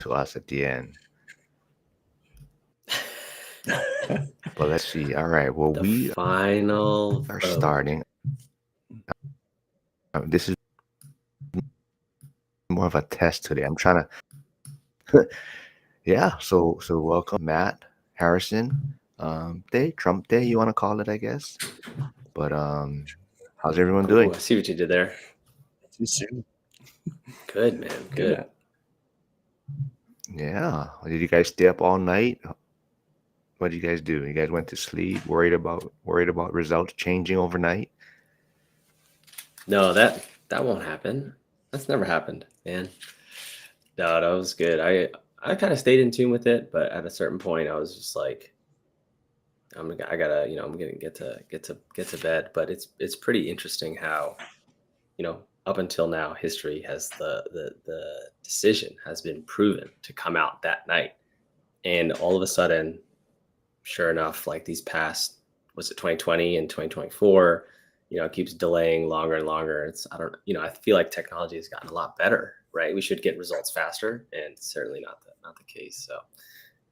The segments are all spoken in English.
to us at the end. But let's see. All right. Well, The we final are vote. starting. This is more of a test today. I'm trying to. Yeah. So welcome, Matt Harrison. Day, Trump Day, you want to call it, I guess. But how's everyone doing? Ooh, I see what you did there. Too soon. Good, man. Good. Yeah. Did you guys stay up all night? What did you guys do? You guys went to sleep, worried about results changing overnight? No, that won't happen. That's never happened, man. No, that was good. I kind of stayed in tune with it, but at a certain point, I was just like, I'm gonna get to bed. But it's pretty interesting how, up until now, history has the decision has been proven to come out that night, and all of a sudden, sure enough, like these past, was it 2020 and 2024, it keeps delaying longer and longer. I feel like technology has gotten a lot better, right? We should get results faster, and certainly not the case. So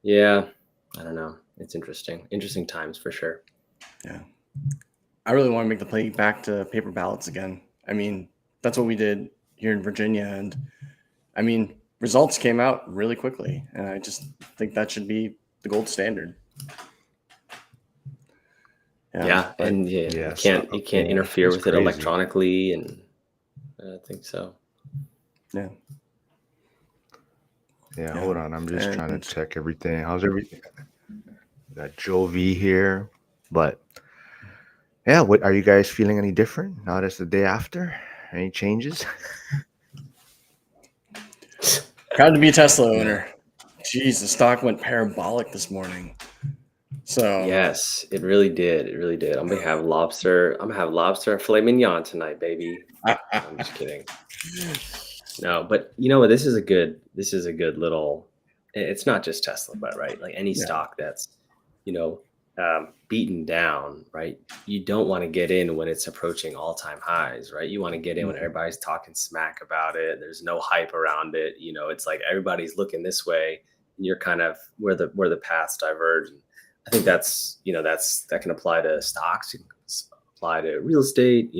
yeah, I don't know. It's interesting times for sure. Yeah. I really want to make the play back to paper ballots again. I mean, that's what we did here in Virginia. And I mean, results came out really quickly. And I just think that should be the gold standard. Yeah. And you can't interfere with it electronically. And I think so. Yeah. Yeah, hold on. I'm just trying to check everything. How's everything? Got Joe V here. But yeah, what are you guys feeling any different now that's the day after? Any changes? Proud to be a Tesla owner. Jeez, the stock went parabolic this morning. So yes, it really did. It really did. I'm gonna have lobster and filet mignon tonight, baby. I'm just kidding. No, but you know what? This is a good little. It's not just Tesla, but right, like any stock that's, beaten down, right? You don't want to get in when it's approaching all-time highs, right? You want to get in when everybody's talking smack about it. There's no hype around it. It's like everybody's looking this way, and you're kind of where the paths diverge. And I think that can apply to stocks, it can apply to real estate.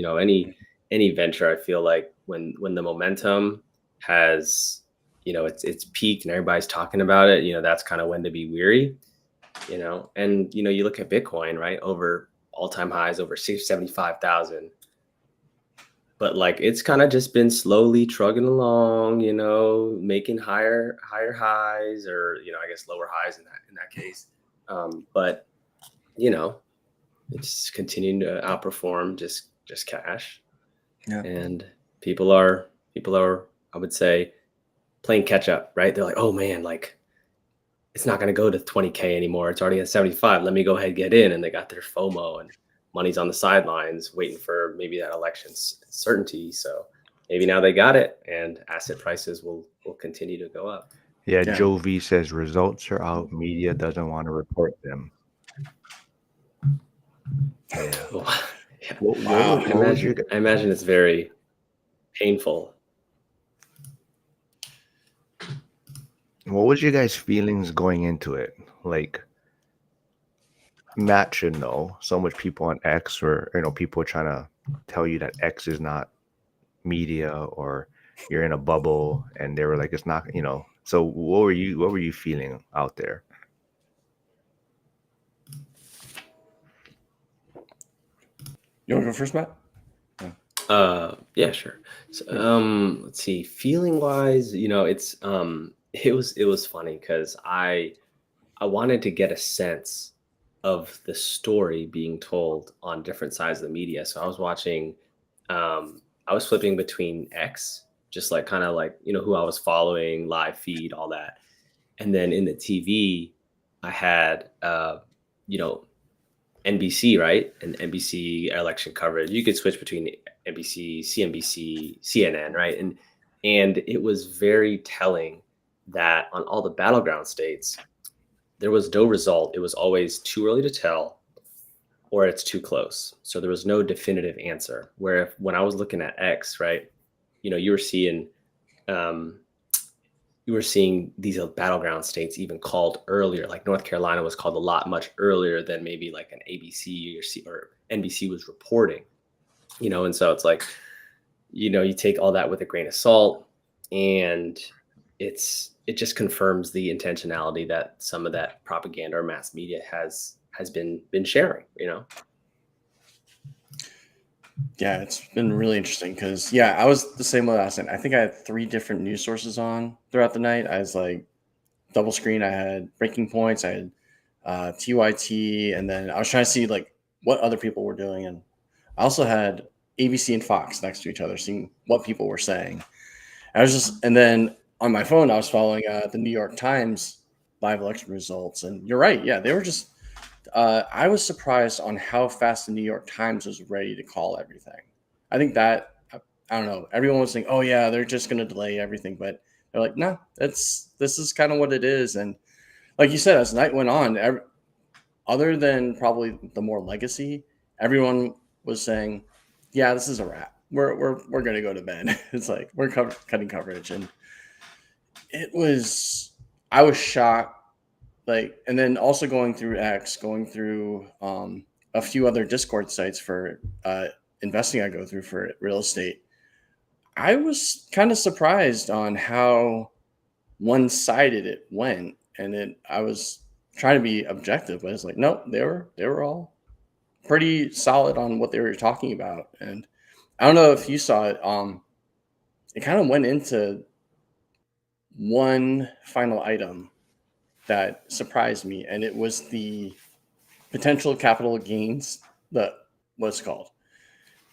Any venture. I feel like when the momentum has, it's peaked and everybody's talking about it, that's kind of when to be weary. And you look at Bitcoin, right, over all-time highs, over 75,000, but like it's kind of just been slowly trugging along, making higher highs, or I guess lower highs in that case. But it's continuing to outperform just cash. Yeah. And people are, I would say, playing catch up, right? They're like, oh man, like it's not going to go to 20K anymore. It's already at 75. Let me go ahead and get in. And they got their FOMO and money's on the sidelines waiting for maybe that election certainty. So maybe now they got it, and asset prices will continue to go up. Yeah, Joe V says results are out. Media doesn't want to report them. Yeah. Wow. I imagine it's very painful. What was your guys' feelings going into it? Like, Matt should know. So much people on X, or people are trying to tell you that X is not media, or you're in a bubble, and they were like, it's not. So what were you feeling out there? You want to go first, Matt? Yeah, sure. So, let's see. Feeling wise, it was funny because I wanted to get a sense of the story being told on different sides of the media. So I was watching, I was flipping between X, just like kind of like, who I was following, live feed, all that. And then in the TV, I had, NBC, right? And NBC election coverage. You could switch between NBC, CNBC, CNN, right? And it was very telling that on all the battleground states, there was no result. It was always too early to tell, or it's too close. So there was no definitive answer. When I was looking at X, right, you were seeing, you were seeing these battleground states even called earlier. Like North Carolina was called a lot much earlier than maybe like an ABC or NBC was reporting. And so it's like, you take all that with a grain of salt, and it just confirms the intentionality that some of that propaganda or mass media has been sharing. Yeah, it's been really interesting because I was the same way last night. I think I had 3 different news sources on throughout the night. I was like double screen. I had Breaking Points, I had TYT, and then I was trying to see like what other people were doing, and I also had ABC and Fox next to each other, seeing what people were saying. And then on my phone, I was following the New York Times live election results, and you're right. Yeah, they were just. I was surprised on how fast the New York Times was ready to call everything. I think that I don't know. Everyone was saying, "Oh yeah, they're just going to delay everything," but they're like, "No, this is kind of what it is." And like you said, as night went on, other than probably the more legacy, everyone was saying, "Yeah, this is a wrap. We're going to go to bed." It's like we're cutting coverage, and I was shocked. Like, and then also going through X, going through a few other Discord sites for investing I go through for real estate. I was kind of surprised on how one-sided it went, and I was trying to be objective, but it's like, nope, they were all pretty solid on what they were talking about. And I don't know if you saw it. It kind of went into one final item that surprised me, and it was the potential capital gains, the what's it called,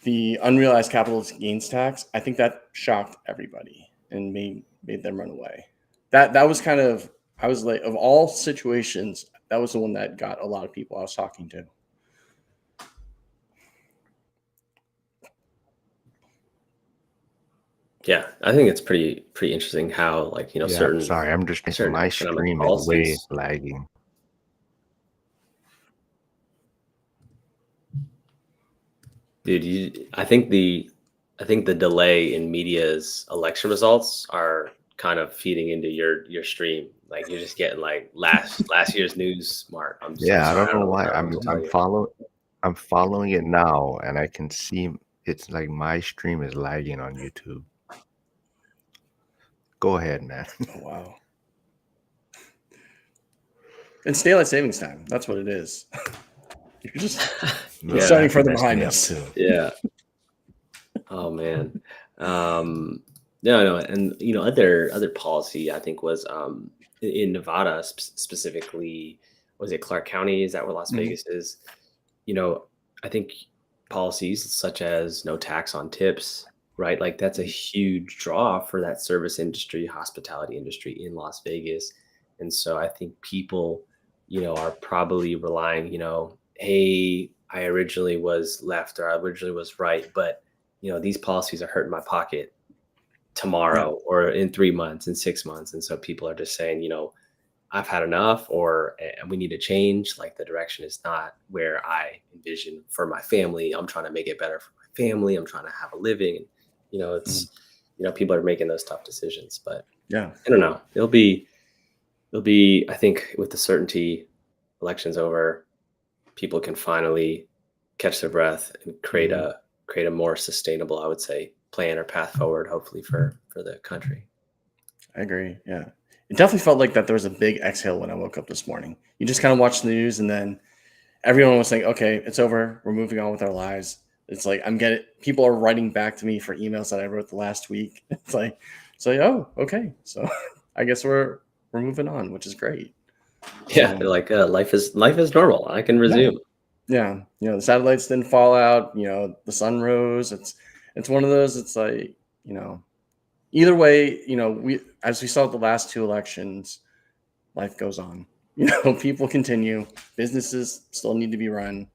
the unrealized capital gains tax. I think that shocked everybody and made them run away. That was kind of, I was like, of all situations, that was the one that got a lot of people I was talking to. Yeah, I think it's pretty interesting how, like, Yeah, certain sorry, I'm just thinking certain my economic stream is way policies. lagging. Dude, I think the delay in media's election results are kind of feeding into your stream. Like you're just getting like last year's news, Mark. I'm Yeah, I sorry, I don't don't know know why. what to tell you. I'm following it now, and I can see it's like my stream is lagging on YouTube. Go ahead, man. Oh wow! It's daylight savings time. That's what it is. You're just No, it's Yeah, starting that further messed me behind up us. too. yeah. Oh man. No, and other policy I think was in Nevada specifically. Was it Clark County? Is that where Las Mhm. Vegas is? I think policies such as no tax on tips, right? Like that's a huge draw for that service industry, hospitality industry in Las Vegas. And so I think people, are probably relying, hey, I originally was left or I originally was right, but these policies are hurting my pocket Yeah. tomorrow or in 3 months, in 6 months. And so people are just saying, I've had enough, or we need to change. Like the direction is not where I envision for my family. I'm trying to make it better for my family. I'm trying to have a living. And, it's, people are making those tough decisions, but Yeah. I don't know. It'll be, I think with the certainty elections over, people can finally catch their breath and create a more sustainable, I would say, plan or path forward, hopefully for the country. I agree. Yeah. It definitely felt like that there was a big exhale when I woke up this morning. You just kind of watch the news, and then everyone was saying, okay, it's over. We're moving on with our lives. It's like people are writing back to me for emails that I wrote the last week. It's like, oh, okay. So I guess we're moving on, which is great. Yeah, So, they're like life is normal. I can yeah. resume. Yeah. The satellites didn't fall out, the sun rose. It's one of those, it's like, either way, as we saw the last 2 elections, life goes on. People continue, businesses still need to be run.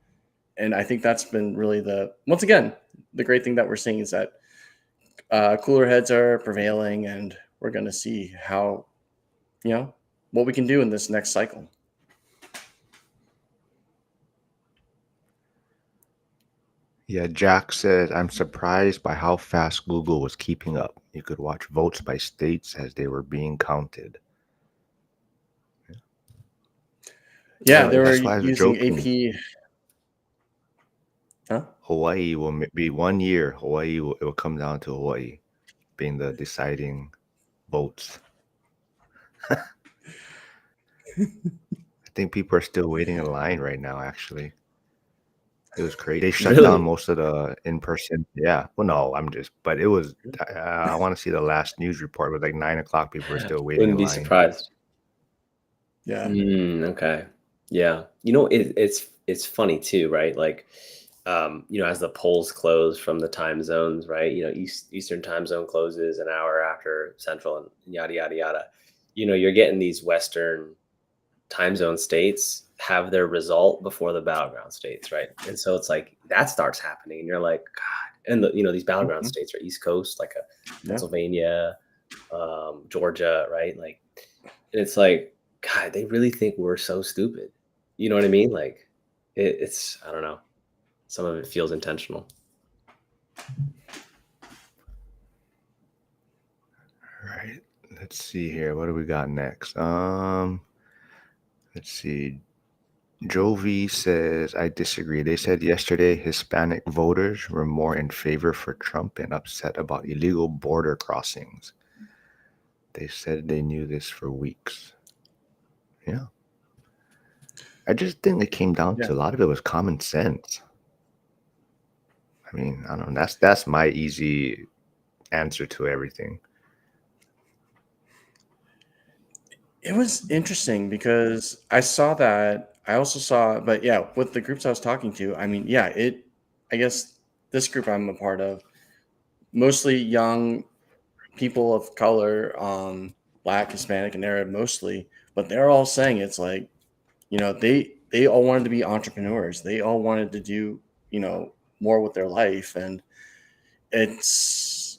And I think that's been really once again, the great thing that we're seeing is that cooler heads are prevailing, and we're going to see how, what we can do in this next cycle. Yeah, Jack says, I'm surprised by how fast Google was keeping up. You could watch votes by states as they were being counted. Yeah, they were That's why I was using joking. AP. Huh? Hawaii will be 1 year. It will come down to Hawaii being the deciding votes. I think people are still waiting in line right now, actually. It was crazy. They shut down Really? most of the in-person. Yeah. Well, no, but it was, I want to see the last news report. It was like 9 o'clock. People were still waiting Wouldn't in be line. surprised. Yeah. Okay. Yeah. It's funny too, right? Like, as the polls close from the time zones, right? Eastern time zone closes an hour after Central, and yada yada yada. You're getting these Western time zone states have their result before the battleground states, right? And so it's like that starts happening, and you're like, God. And these battleground states are East Coast, like Yeah. Pennsylvania, Georgia, right? Like, and it's like, God, they really think we're so stupid. You know what I mean? Like, it's I don't know. Some of it feels intentional. Right. Let's see here. What do we got next? Let's see. Jovi says, I disagree. They said yesterday Hispanic voters were more in favor for Trump and upset about illegal border crossings. They said they knew this for weeks. Yeah. I just think it came down to a lot of it was common sense. I mean, I don't know. That's my easy answer to everything. It was interesting because I saw that. I also saw, but yeah, with the groups I was talking to, I mean, yeah, I guess this group I'm a part of, mostly young people of color, Black, Hispanic, and Arab mostly, but they're all saying it's like, they all wanted to be entrepreneurs. They all wanted to do, more with their life, and that's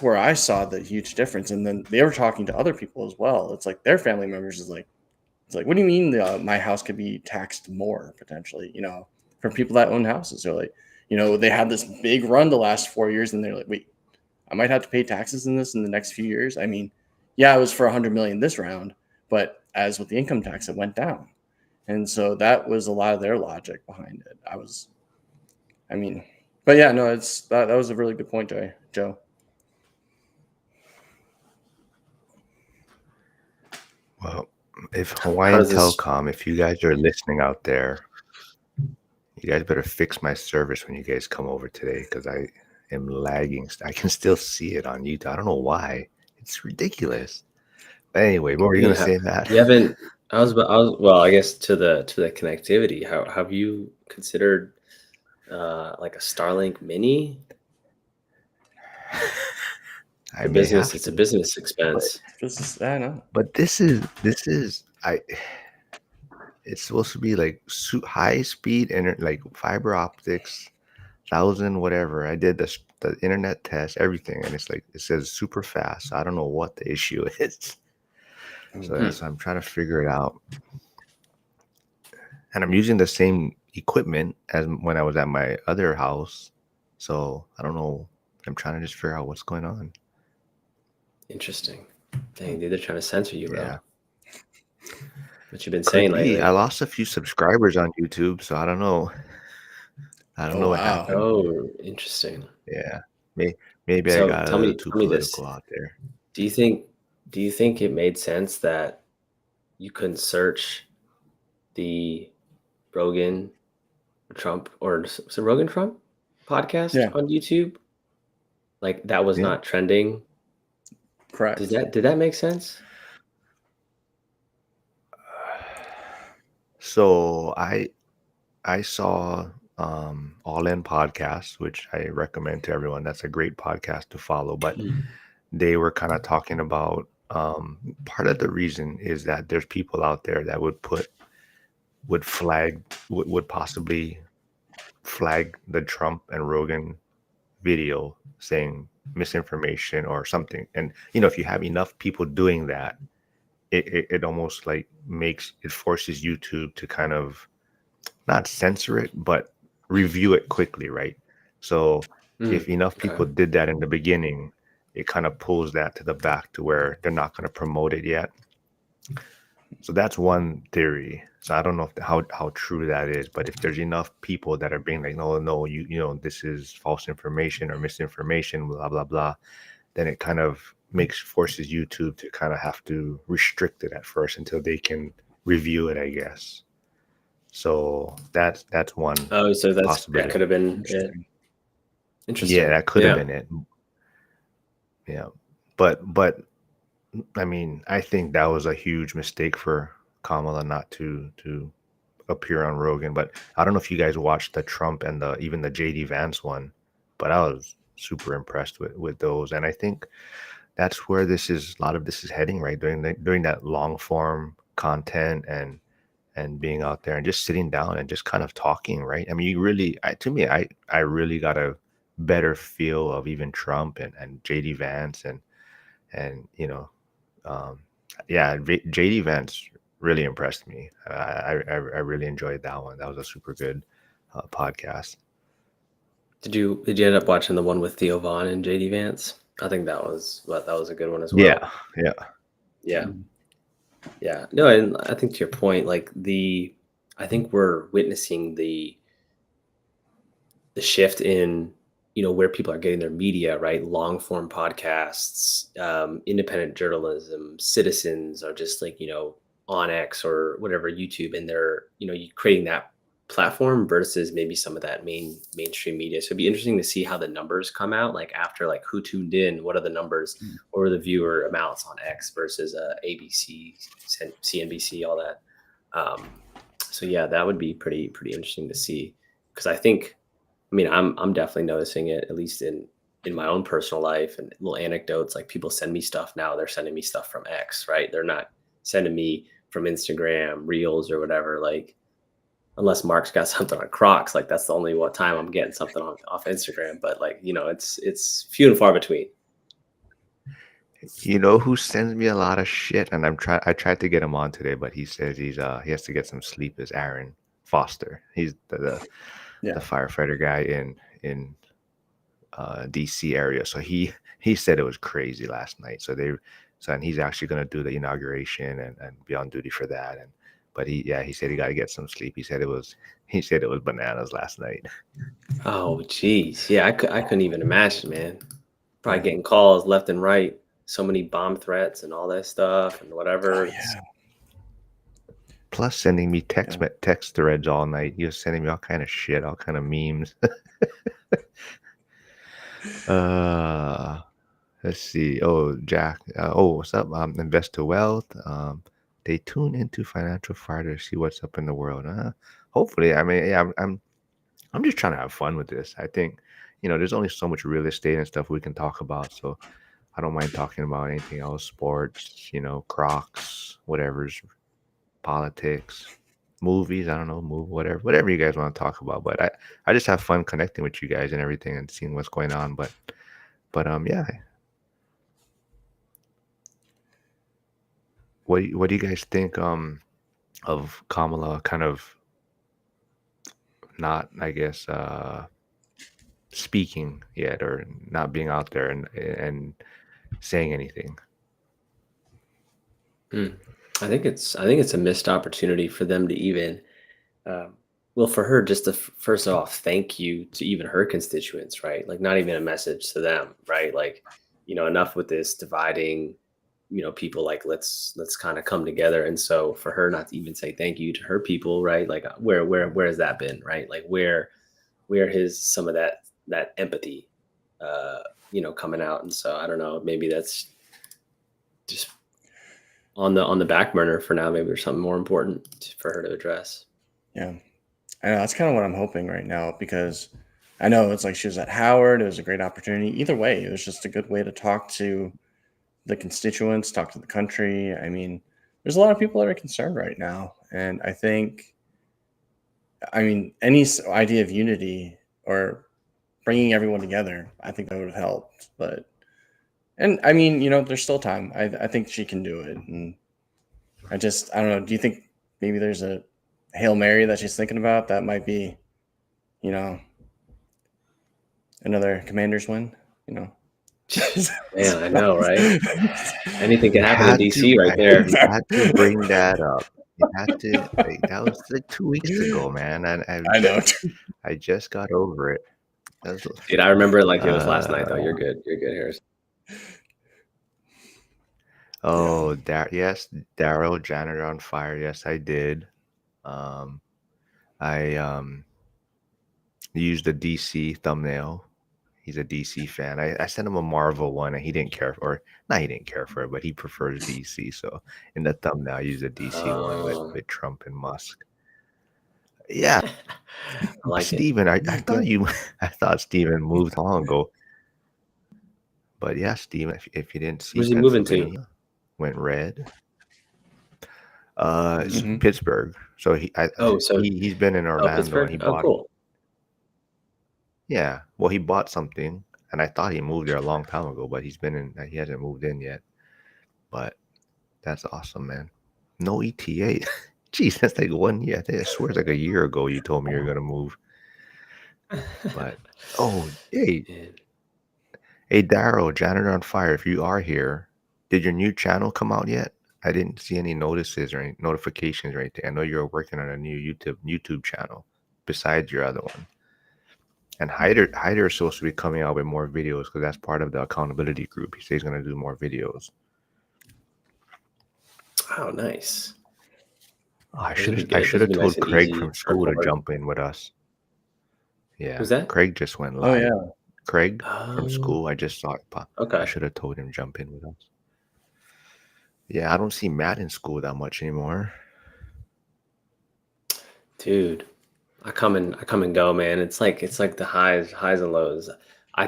where I saw the huge difference. And then they were talking to other people as well. It's like their family members is like, it's like, what do you mean my house could be taxed more potentially? For people that own houses, they're like, they had this big run the last 4 years, and they're like, wait, I might have to pay taxes in this in the next few years. I mean, yeah, it was for 100 million this round, but as with the income tax, it went down, and so that was a lot of their logic behind it. But yeah, no, it's that was a really good point, Joe. Well, if Hawaiian Telecom, if you guys are listening out there, you guys better fix my service when you guys come over today, because I am lagging. I can still see it on YouTube. I don't know why. It's ridiculous. But anyway, what were you gonna say, Matt? You haven't. Well, I guess to the connectivity. How have you considered like a Starlink Mini? It's a business expense. I know. But this is it's supposed to be like high speed like fiber optics, 1,000 whatever. I did the internet test, everything, and it's like it says super fast. I don't know what the issue is. So that's I'm trying to figure it out. And I'm using the same equipment as when I was at my other house. So I don't know. I'm trying to just figure out what's going on. Interesting. Dang, dude, they're trying to censor you, bro. Yeah. What you've been saying lately. I lost a few subscribers on YouTube, so I don't know. I don't know what happened. Oh, interesting. Yeah. Maybe I got a little too political out there. Do you think it made sense that you couldn't search the Rogan Trump Rogan Trump podcast on YouTube? Like that was not trending. Correct. Did that make sense? So I saw All In Podcast, which I recommend to everyone. That's a great podcast to follow. But they were kind of talking about part of the reason is that there's people out there that would possibly flag the Trump and Rogan video saying misinformation or something. And if you have enough people doing that, it almost like forces YouTube to kind of not censor it, but review it quickly, right? So if enough Okay. people did that in the beginning, it kind of pulls that to the back to where they're not going to promote it yet. So that's one theory. So I don't know if how true that is, but if there's enough people that are being like, no, you know, this is false information or misinformation, blah blah blah, then it kind of forces YouTube to kind of have to restrict it at first until they can review it, I guess. So that's one Oh, so that possibility. could have been it. Interesting. Interesting. Yeah, that could have Yeah. been it. Yeah, but I mean, I think that was a huge mistake for Kamala not to appear on Rogan. But I don't know if you guys watched the Trump and even the JD Vance one, but I was super impressed with those. And I think that's where a lot of this is heading, right? During that long form content and being out there and just sitting down and just kind of talking, right? I mean, you really, I really got a better feel of even Trump and JD Vance and you know, um, yeah, JD Vance really impressed me. I really enjoyed that one. That was a super good podcast. Did you end up watching the one with Theo Vaughn and JD Vance? I think that was a good one as well. Yeah, yeah. Yeah. Yeah. No, and I think to your point, like I think we're witnessing the shift in, where people are getting their media, right? Long form podcasts, independent journalism, citizens are just like, on X or whatever, YouTube, and they're, you creating that platform versus maybe some of that mainstream media. So it'd be interesting to see how the numbers come out, like after like who tuned in, what are the numbers or the viewer amounts on X versus ABC, CNBC, all that. So yeah, that would be pretty interesting to see, because I mean, I'm definitely noticing it, at least in my own personal life, and little anecdotes. Like people send me stuff now; they're sending me stuff from X, right? They're not sending me from Instagram Reels or whatever. Like, unless Mark's got something on Crocs, like that's the only time I'm getting something off Instagram. But like, it's few and far between. You know who sends me a lot of shit, and I tried to get him on today, but he says he has to get some sleep. Is Aaron Foster? He's the firefighter guy in DC area. So he said it was crazy last night. And he's actually going to do the inauguration and be on duty for that. But he said he got to get some sleep. He said it was bananas last night. Oh, geez, yeah, I couldn't even imagine, man. Probably getting calls left and right, so many bomb threats and all that stuff and whatever. Oh, yeah. Plus sending me text threads all night. He was sending me all kind of shit, all kind of memes. Let's see. Oh, Jack. What's up? Invest to wealth. They tune into Financial Friday to see what's up in the world. Hopefully, I mean, yeah, I'm just trying to have fun with this. I think, there's only so much real estate and stuff we can talk about. So I don't mind talking about anything else, sports, Crocs, whatever's politics, movies. I don't know, whatever you guys want to talk about. But I just have fun connecting with you guys and everything and seeing what's going on. But yeah. What do you guys think of Kamala kind of not, I guess, speaking yet, or not being out there and saying anything? I think it's a missed opportunity for them to even, well, for her just to first off thank you to even her constituents, right? Like not even a message to them, right? Like, enough with this dividing, people, like let's kind of come together. And so for her not to even say thank you to her people, right? Like where has that been, right? Like where has some of that empathy, coming out? And so I don't know, maybe that's just on the back burner for now. Maybe there's something more important for her to address. Yeah. I know, that's kind of what I'm hoping right now, because I know it's like she was at Howard. It was a great opportunity. Either way, it was just a good way to talk to the constituents, talk to the country. I mean, there's a lot of people that are concerned right now. And any idea of unity or bringing everyone together, I think that would have helped. And I mean, there's still time. I think she can do it. And I don't know. Do you think maybe there's a Hail Mary that she's thinking about that might be, another Commanders win. Man, I know, right? Anything can You happen in had DC to, right there. you had to bring that up. You had to. That was like 2 weeks ago, man. And I know. I just got over it. Dude, I remember it like it was last night, though. You're good, Harris. Oh, yes, Daryl, janitor on fire. Yes, I did. I used a DC thumbnail. He's a DC fan. I sent him a Marvel one, and he didn't care for. Not he didn't care for it, but he prefers DC. So in the thumbnail, I used a DC one with Trump and Musk. Yeah, I like it. Steven, I thought Steven moved long ago. But yeah, Steven, if you didn't see, Where's he moving to? Pennsylvania went red. It's Pittsburgh. So he's been in Orlando and he bought. Cool. Yeah, well, he bought something, and I thought he moved there a long time ago, but he hasn't moved in yet. But that's awesome, man. No ETA. Jeez, that's like 1 year. I swear it's like a year ago you told me you're gonna move. But hey, Daryl, janitor on fire. If you are here, did your new channel come out yet? I didn't see any notices or any notifications or anything. I know you're working on a new YouTube channel besides your other one. And Hyder is supposed to be coming out with more videos because that's part of the accountability group. He says he's going to do more videos. Oh, nice. Oh, I should have told Craig from school to jump in with us. Yeah. Who's that? Craig just went live. Oh, yeah. Craig from school. I just saw it pop. Okay. I should have told him to jump in with us. Yeah, I don't see Matt in school that much anymore. Dude. I come and go, man. It's like the highs and lows. I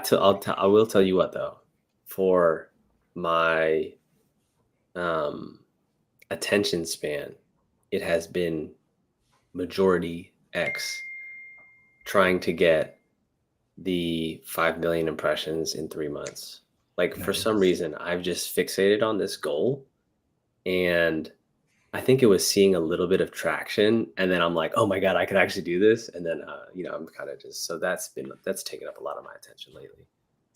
will tell you what though, for my attention span, it has been majority X trying to get the 5 million impressions in 3 months. Like for some reason, I've just fixated on this goal, and I think it was seeing a little bit of traction, and then I'm like, oh my God, I could actually do this. And then, I'm kind of just, so that's taken up a lot of my attention lately.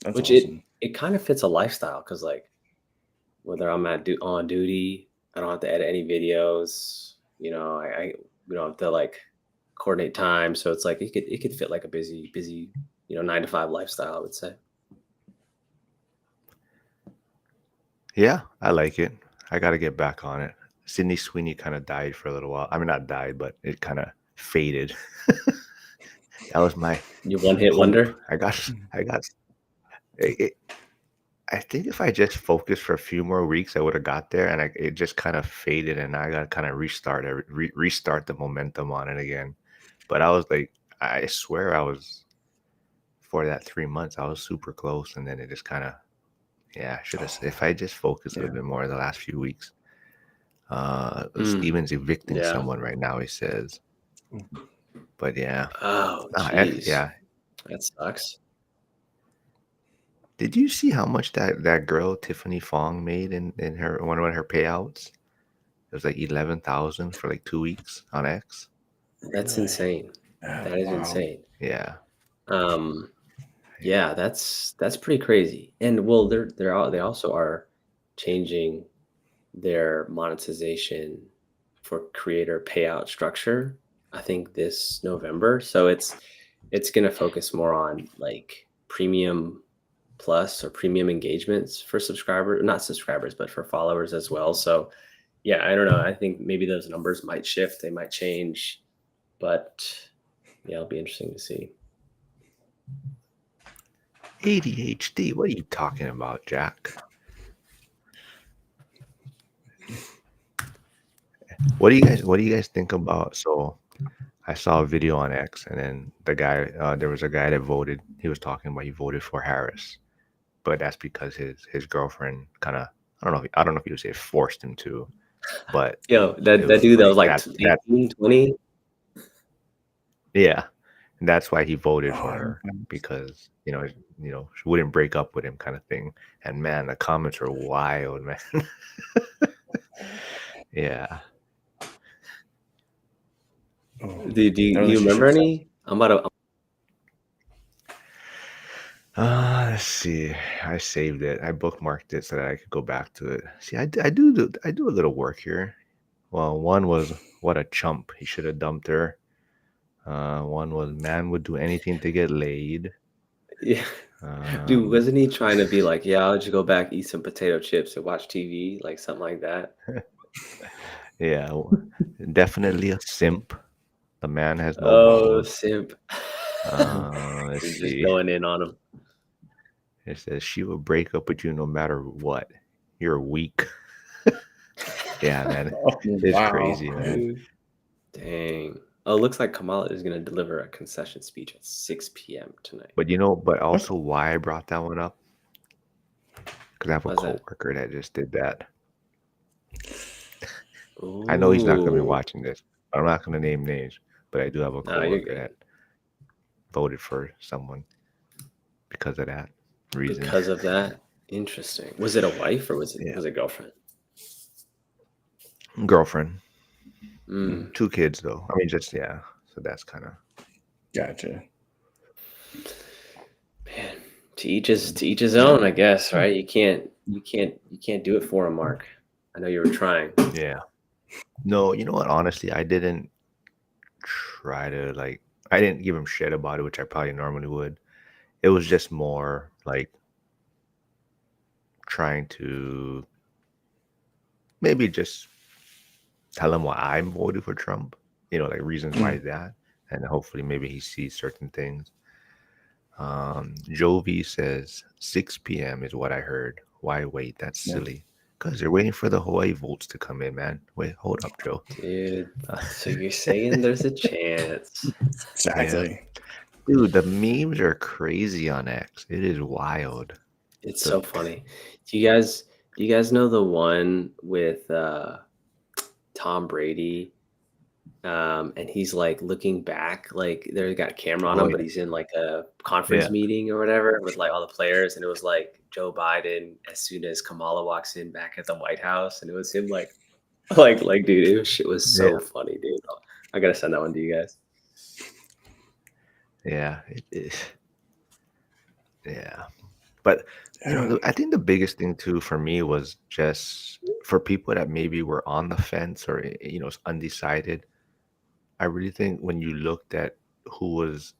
That's which awesome. it kind of fits a lifestyle. Cause like whether I'm on duty, I don't have to edit any videos, we don't have to like coordinate time. So it's like, it could fit like a busy, 9 to 5 lifestyle, I would say. Yeah, I like it. I got to get back on it. Sydney Sweeney kind of died for a little while. I mean, not died, but it kind of faded. That was my one-hit wonder. I think if I just focused for a few more weeks, I would have got there, and it just kind of faded, and I got to kind of restart the momentum on it again. But I was like, I swear for that 3 months, I was super close, and then it just kind of, if I just focused a little bit more the last few weeks. Steven's evicting someone right now, he says. But yeah. Oh, geez. Yeah. That sucks. Did you see how much that girl Tiffany Fong made in her one of her payouts? It was like 11,000 for like 2 weeks on X. That's insane. That is insane. Yeah. Yeah, that's pretty crazy. And well, they also are changing their monetization for creator payout structure, I think this November. So it's going to focus more on like premium plus or premium engagements for not subscribers, but for followers as well. So yeah, I don't know. I think maybe those numbers might shift. They might change, but yeah, it'll be interesting to see. ADHD. What are you talking about, Jack? What do you guys think about? So I saw a video on X, and then the guy, there was a guy that voted. He was talking about he voted for Harris, but that's because his girlfriend kind of, I don't know if you would say forced him to, but that dude that was like 18, 20. Yeah, and that's why he voted for her, because she wouldn't break up with him, kind of thing. And man, the comments are wild, man. Yeah. Do you remember any? Let's see. I saved it. I bookmarked it so that I could go back to it. See, I do a little work here. Well, one was what a chump. He should have dumped her. One was man would do anything to get laid. Yeah. Dude, Um, wasn't he trying to be like, yeah, I'll just go back, eat some potato chips and watch TV, like something like that? yeah, definitely a simp. The man has no Oh, balls. simp. Let's He's just see. going in on him. It says she will break up with you no matter what. You're weak. Yeah, man. Oh, It's wow. crazy, man. Dude. Dang. Oh, it looks like Kamala is going to deliver a concession speech at 6 p.m. tonight. But but also why I brought that one up? Because I have a Why's that? coworker that just did that. I know he's not going to be Ooh. watching this. I'm not going to name names, but I do have a No, you're coworker good. that voted for someone because of that reason. Because of that? Interesting. Was it a wife or was it Yeah. was it girlfriend? Girlfriend. Mm. 2 kids though. I mean, just yeah. So that's kind of Gotcha. Man, to each his own, I guess, right? You can't do it for him, Mark. I know you were trying. yeah. No, you know what? Honestly, I didn't try to I didn't give him shit about it, which I probably normally would. It was just more like trying to maybe just tell him why I'm voting for Trump, like reasons why that, and hopefully maybe he sees certain things. Joe V says 6 p.m. is what I heard. Why wait? That's Yeah. silly. Because they're waiting for the Hawaii votes to come in, man. Wait, hold up, Joe. Dude, so you're saying there's a chance. Exactly. Dude, the memes are crazy on X. It is wild. It's so funny. Do you guys know the one with Tom Brady? And he's like looking back, like they got a camera on Oh, him, but yeah. he's in like a conference Yeah. meeting or whatever with like all the players, and it was like Joe Biden as soon as Kamala walks in back at the White House, and it was him like dude, shit was so funny, dude. I gotta send that one to you guys. Yeah. Yeah. But I think the biggest thing too for me was just for people that maybe were on the fence or undecided. I really think when you looked at who was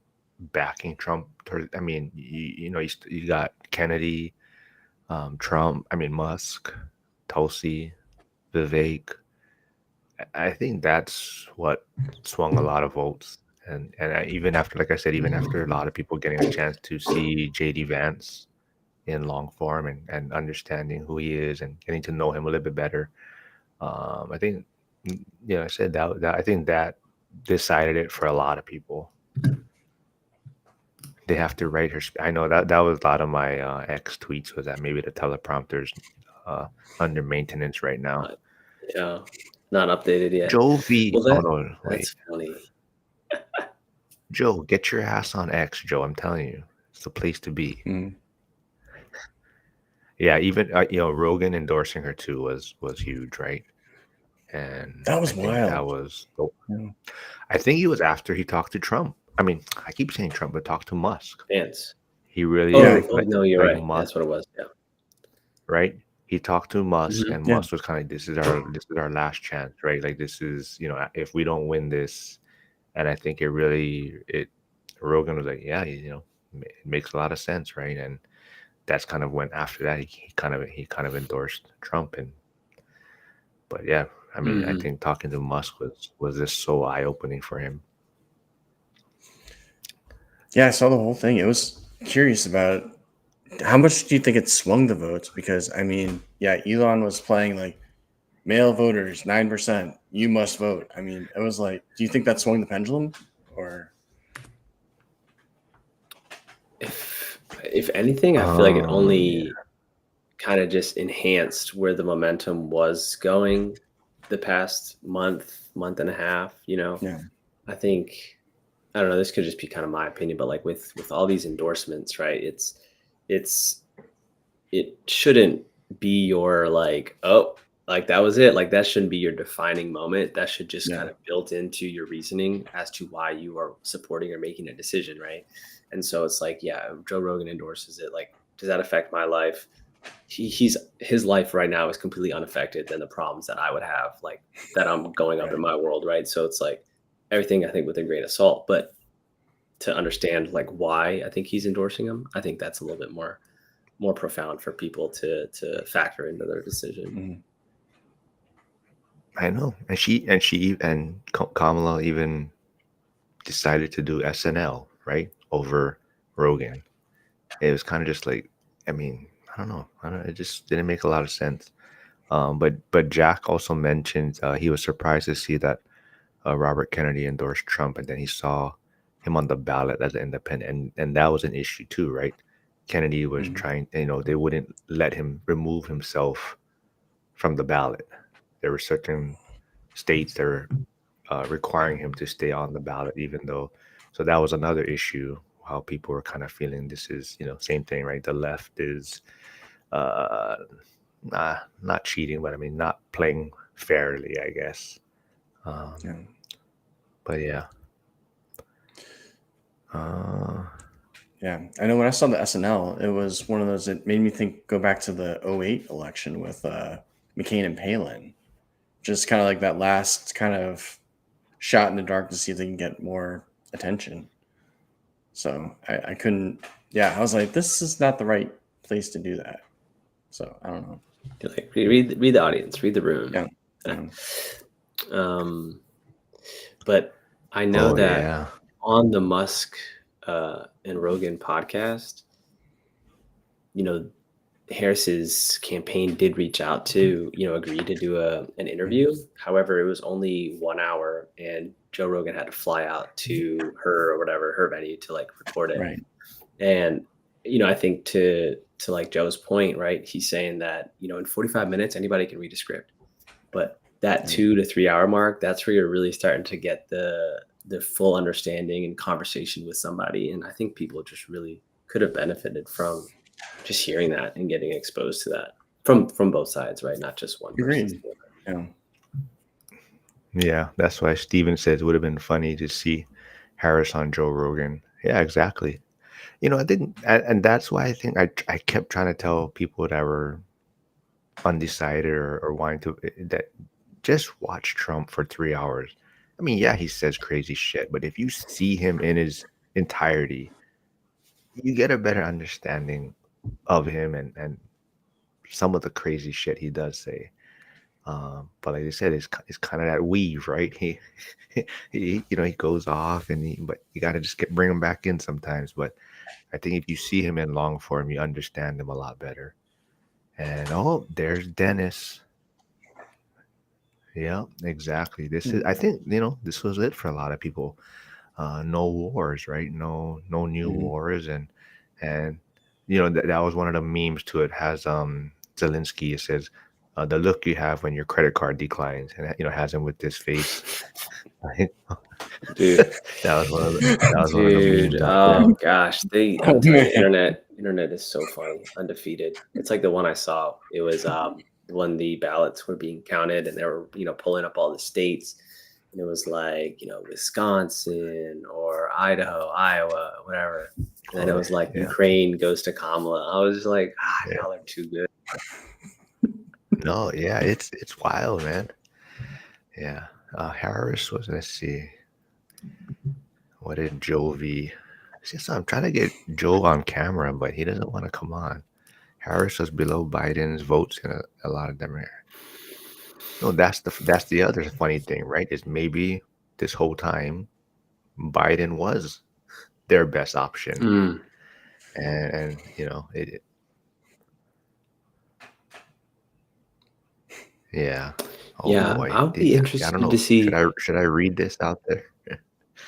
backing Trump, I mean, you got Kennedy, Trump, I mean Musk, Tulsi, Vivek. I think that's what swung a lot of votes. And even after, like I said, even after a lot of people getting a chance to see JD Vance in long form and understanding who he is and getting to know him a little bit better, I think, I said that I think that decided it for a lot of people. They have to write her. I know that was a lot of my ex tweets was that maybe the teleprompter's under maintenance right now. Yeah, not updated yet. Joe V. Well, Oh no, wait. that's funny. Joe, get your ass on X, Joe. I'm telling you, it's the place to be. Yeah, even Rogan endorsing her too was huge, right? And that was I think wild. that was. I think he was after he talked to Trump. I mean, I keep saying Trump, but talked to Musk. Vance. He really. No, you're right. Musk, That's what it was. Yeah. right. He talked to Musk, and Yeah. Musk was kind of like, "This is our last chance, right? Like this is if we don't win this." And I think Rogan was like, "Yeah, it makes a lot of sense, right?" And that's kind of when after that he kind of endorsed Trump. But yeah, I mean, I think talking to Musk was just so eye opening for him. Yeah, I saw the whole thing. It was curious about how much do you think it swung the votes? Because I mean, yeah, Elon was playing like male voters 9%. You must vote. I mean, it was like, do you think that swung the pendulum, or? If anything, I feel like it only kind of just enhanced where the momentum was going the past month and a half. Yeah. I think, I don't know, this could just be kind of my opinion, but like with all these endorsements, right? It shouldn't be your like, oh, like that was it. Like that shouldn't be your defining moment. That should just kind of built into your reasoning as to why you are supporting or making a decision, right? And so it's like, yeah, Joe Rogan endorses it. Like, does that affect my life? His life right now is completely unaffected than the problems that I would have, like that I'm going up Right. in my world, right? So it's like everything I think with a grain of salt, but to understand like why I think he's endorsing him, I think that's a little bit more profound for people to factor into their decision. Mhm. I know, and Kamala even decided to do SNL right over Rogan. It was kind of just like, I mean, I don't know, it just didn't make a lot of sense. But Jack also mentioned he was surprised to see that Robert Kennedy endorsed Trump, and then he saw him on the ballot as an independent, and that was an issue too, right? Kennedy was Mhm. trying, they wouldn't let him remove himself from the ballot. There were certain states that were requiring him to stay on the ballot, even though. So that was another issue. How people were kind of feeling this is, same thing, right? The left is uh, not cheating, but I mean, not playing fairly, I guess. Yeah. But yeah. Yeah. I know when I saw the SNL, it was one of those that made me go back to the '08 election with McCain and Palin. Just kind of like that last kind of shot in the dark to see if they can get more attention. So I couldn't, yeah, I was like, this is not the right place to do that. So I don't know. Like read the audience, read the room. Yeah. Yeah. But I know Oh that yeah. on the Musk and Rogan podcast, Harris's campaign did reach out to, agree to do an interview. However, it was only 1 hour, and Joe Rogan had to fly out to her or whatever, her venue to like record it. Right. And, I think to like Joe's point, right? He's saying that, in 45 minutes, anybody can read a script, but that 2 to 3 hour mark, that's where you're really starting to get the full understanding and conversation with somebody. And I think people just really could have benefited from just hearing that and getting exposed to that from both sides, right? Not just one versus Agreed. the other. Yeah. Yeah, that's why Steven says it would have been funny to see Harris on Joe Rogan. Yeah, exactly. I didn't, and that's why I think I kept trying to tell people that were undecided or wanting to that just watch Trump for 3 hours. I mean, yeah, he says crazy shit, but if you see him in his entirety, you get a better understanding of him and some of the crazy shit he does say. But like I said, it's kind of that weave, right? He goes off but you got to just bring him back in sometimes. But I think if you see him in long form, you understand him a lot better. And there's Dennis. Yeah, exactly. I think, this was it for a lot of people. No wars, right? No new Mhm. wars. And that was one of the memes to it has Zelensky. It says, the look you have when your credit card declines, and has him with this face. Right? Dude. that was one of the Dude, memes out there. oh gosh, Oh, I'm telling you, man. internet is so funny, undefeated. It's like the one I saw. It was when the ballots were being counted and they were, pulling up all the states, and it was like, Wisconsin or Idaho, Iowa, whatever. And then it was like Yeah. Ukraine goes to Kamala. I was just like, Yeah. y'all are too good. No, yeah, it's wild, man. Yeah. Harris was, let's see, what did Jovi? So I'm trying to get Joe on camera, but he doesn't want to come on. Harris was below Biden's votes in a lot of them here. No, that's the other funny thing, right? Is maybe this whole time Biden was their best option, Mm. and it. Yeah. Oh Yeah, boy. I'll be Yeah. I don't interested to know. see. Should I read this out there?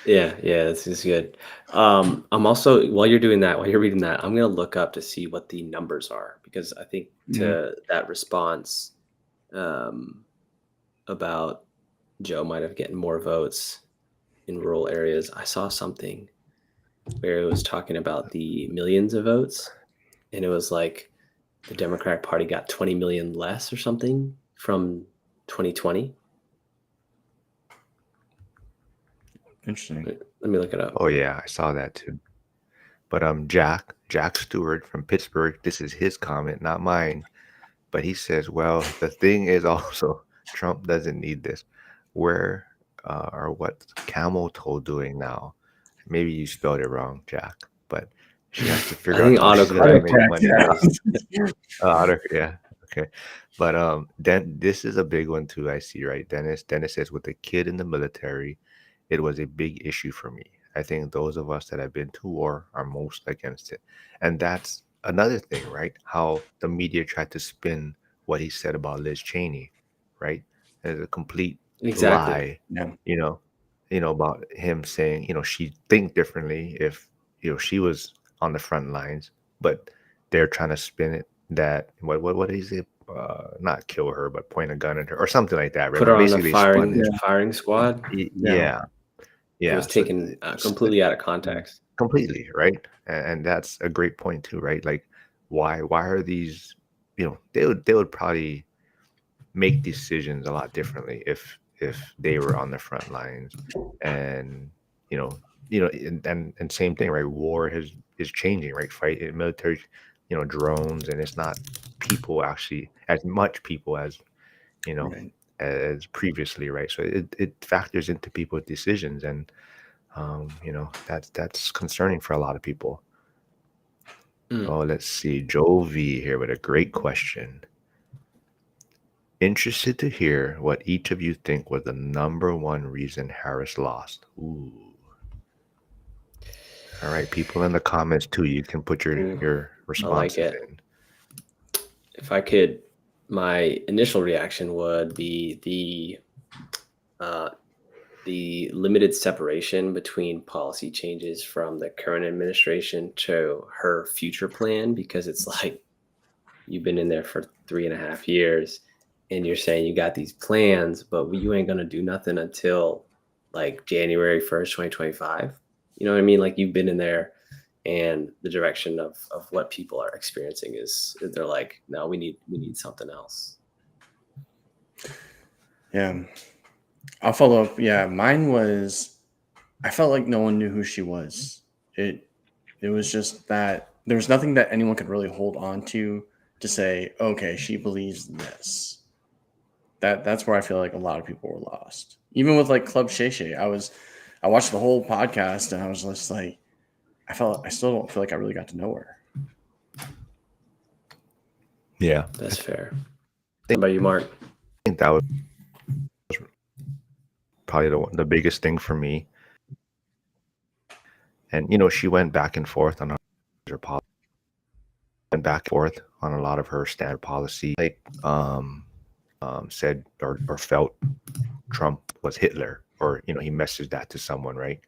Yeah, this is good. I'm also while you're doing that, while you're reading that, I'm gonna look up to see what the numbers are because I think Mhm. to that response um, about Joe might have gotten more votes in rural areas. I saw something where it was talking about the millions of votes, and it was like the Democratic Party got 20 million less or something from 2020. Interesting. Let me look it up. Oh yeah, I saw that too. But Jack Stewart from Pittsburgh, this is his comment, not mine. But he says, well, the thing is also Trump doesn't need this. Where or what's Camel Toe doing now? Maybe you spelled it wrong, Jack. But she has to I figure out think how she's gonna make autocorrect money. Yeah. Yeah, okay. But then this is a big one too. I see, right? Dennis says, with a kid in the military, it was a big issue for me. I think those of us that have been to war are most against it. And that's another thing, right? How the media tried to spin what he said about Liz Cheney, right? As a complete Exactly. lie, Yeah. about him saying, she'd think differently if, she was on the front lines, but they're trying to spin it that what is it? Not kill her, but point a gun at her or something like that, right? Put But her on the basically they spun his firing squad. Yeah. It was so taken completely out of context. completely, right? And that's a great point too, right? Like why are these, they would probably make decisions a lot differently if they were on the front lines. And and same thing, right? War is changing, right? Fight in military, drones, and it's not people actually as much people as Right. as previously, right? So it factors into people's decisions, and that's concerning for a lot of people. Mm. Oh, let's see, Joe V here with a great question. Interested to hear what each of you think was the number one reason Harris lost. Ooh. All right, people in the comments too, you can put your I like responses it. in. If I could, my initial reaction would be the limited separation between policy changes from the current administration to her future plan, because it's like you've been in there for 3.5 years and you're saying you got these plans, but you ain't gonna do nothing until like January 1st, 2025. You know what I mean? Like you've been in there, and the direction of what people are experiencing is they're like, no, we need something else. Yeah. I'll follow up. Yeah, mine was I felt like no one knew who she was. It was just that there was nothing that anyone could really hold on to say, okay, she believes this. That's where I feel like a lot of people were lost. Even with like Club Shay Shay, I watched the whole podcast and I was just like, I still don't feel like I really got to know her. Yeah, That's fair. What about you, Mark? I think that was probably the biggest thing for me. And she went back and forth on her policy, went back and forth on a lot of her standard policy. Like said or felt Trump was Hitler, or he messaged that to someone, right?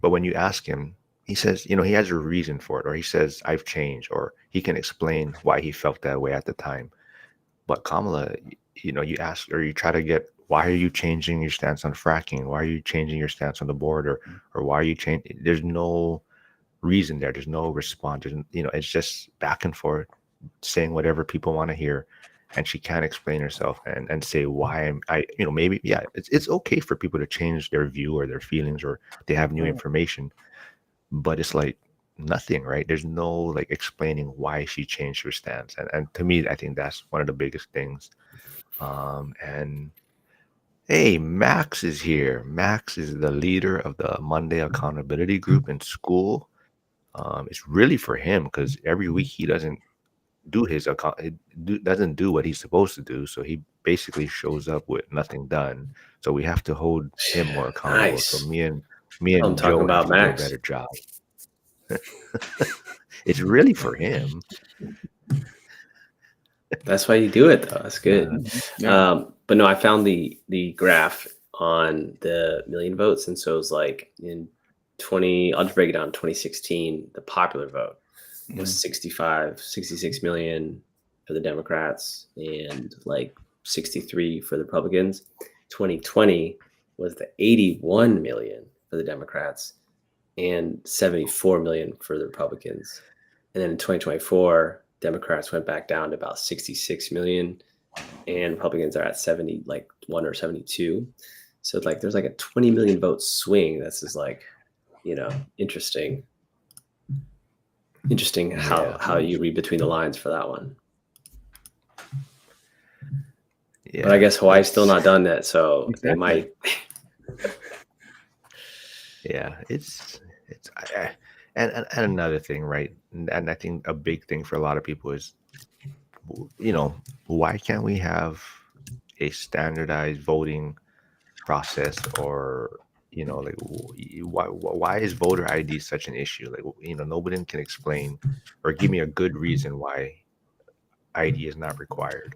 But when you ask him, he says, he has a reason for it, or he says, I've changed, or he can explain why he felt that way at the time. But Kamala, you ask, or you try to get, why are you changing your stance on fracking? Why are you changing your stance on the border? Or why are you changing? There's no reason there. There's no response. It's just back and forth, saying whatever people want to hear. And she can't explain herself and say why maybe, yeah, it's okay for people to change their view or their feelings, or they have new information, but it's like nothing, right? There's no like explaining why she changed her stance. And to me, I think that's one of the biggest things. And hey, Max is here. Max is the leader of the Monday Accountability Group in school. It's really for him because every week he doesn't do his account, doesn't do what he's supposed to do. So he basically shows up with nothing done. So we have to hold him more accountable. Nice. So me I'm and talking Joe have about to do a Max. better job. It's really for him. That's why you do it, though. That's good. Yeah. But no, I found the graph on the million votes, and so it was like in I'll just break it down. 2016, the popular vote was 66 million for the Democrats and like 63 for the Republicans. 2020 was the 81 million for the Democrats and 74 million for the Republicans. And then in 2024, Democrats went back down to about 66 million and Republicans are at 71 or 72. So like there's like a 20 million vote swing. That's just like, interesting. Interesting Yeah. how you read between the lines for that one. Yeah. But I guess Hawaii's still not done yet, so they Exactly. might. Yeah, and another thing, right? And I think a big thing for a lot of people is, why can't we have a standardized voting process, or like, why is voter ID such an issue? Like, nobody can explain or give me a good reason why ID is not required.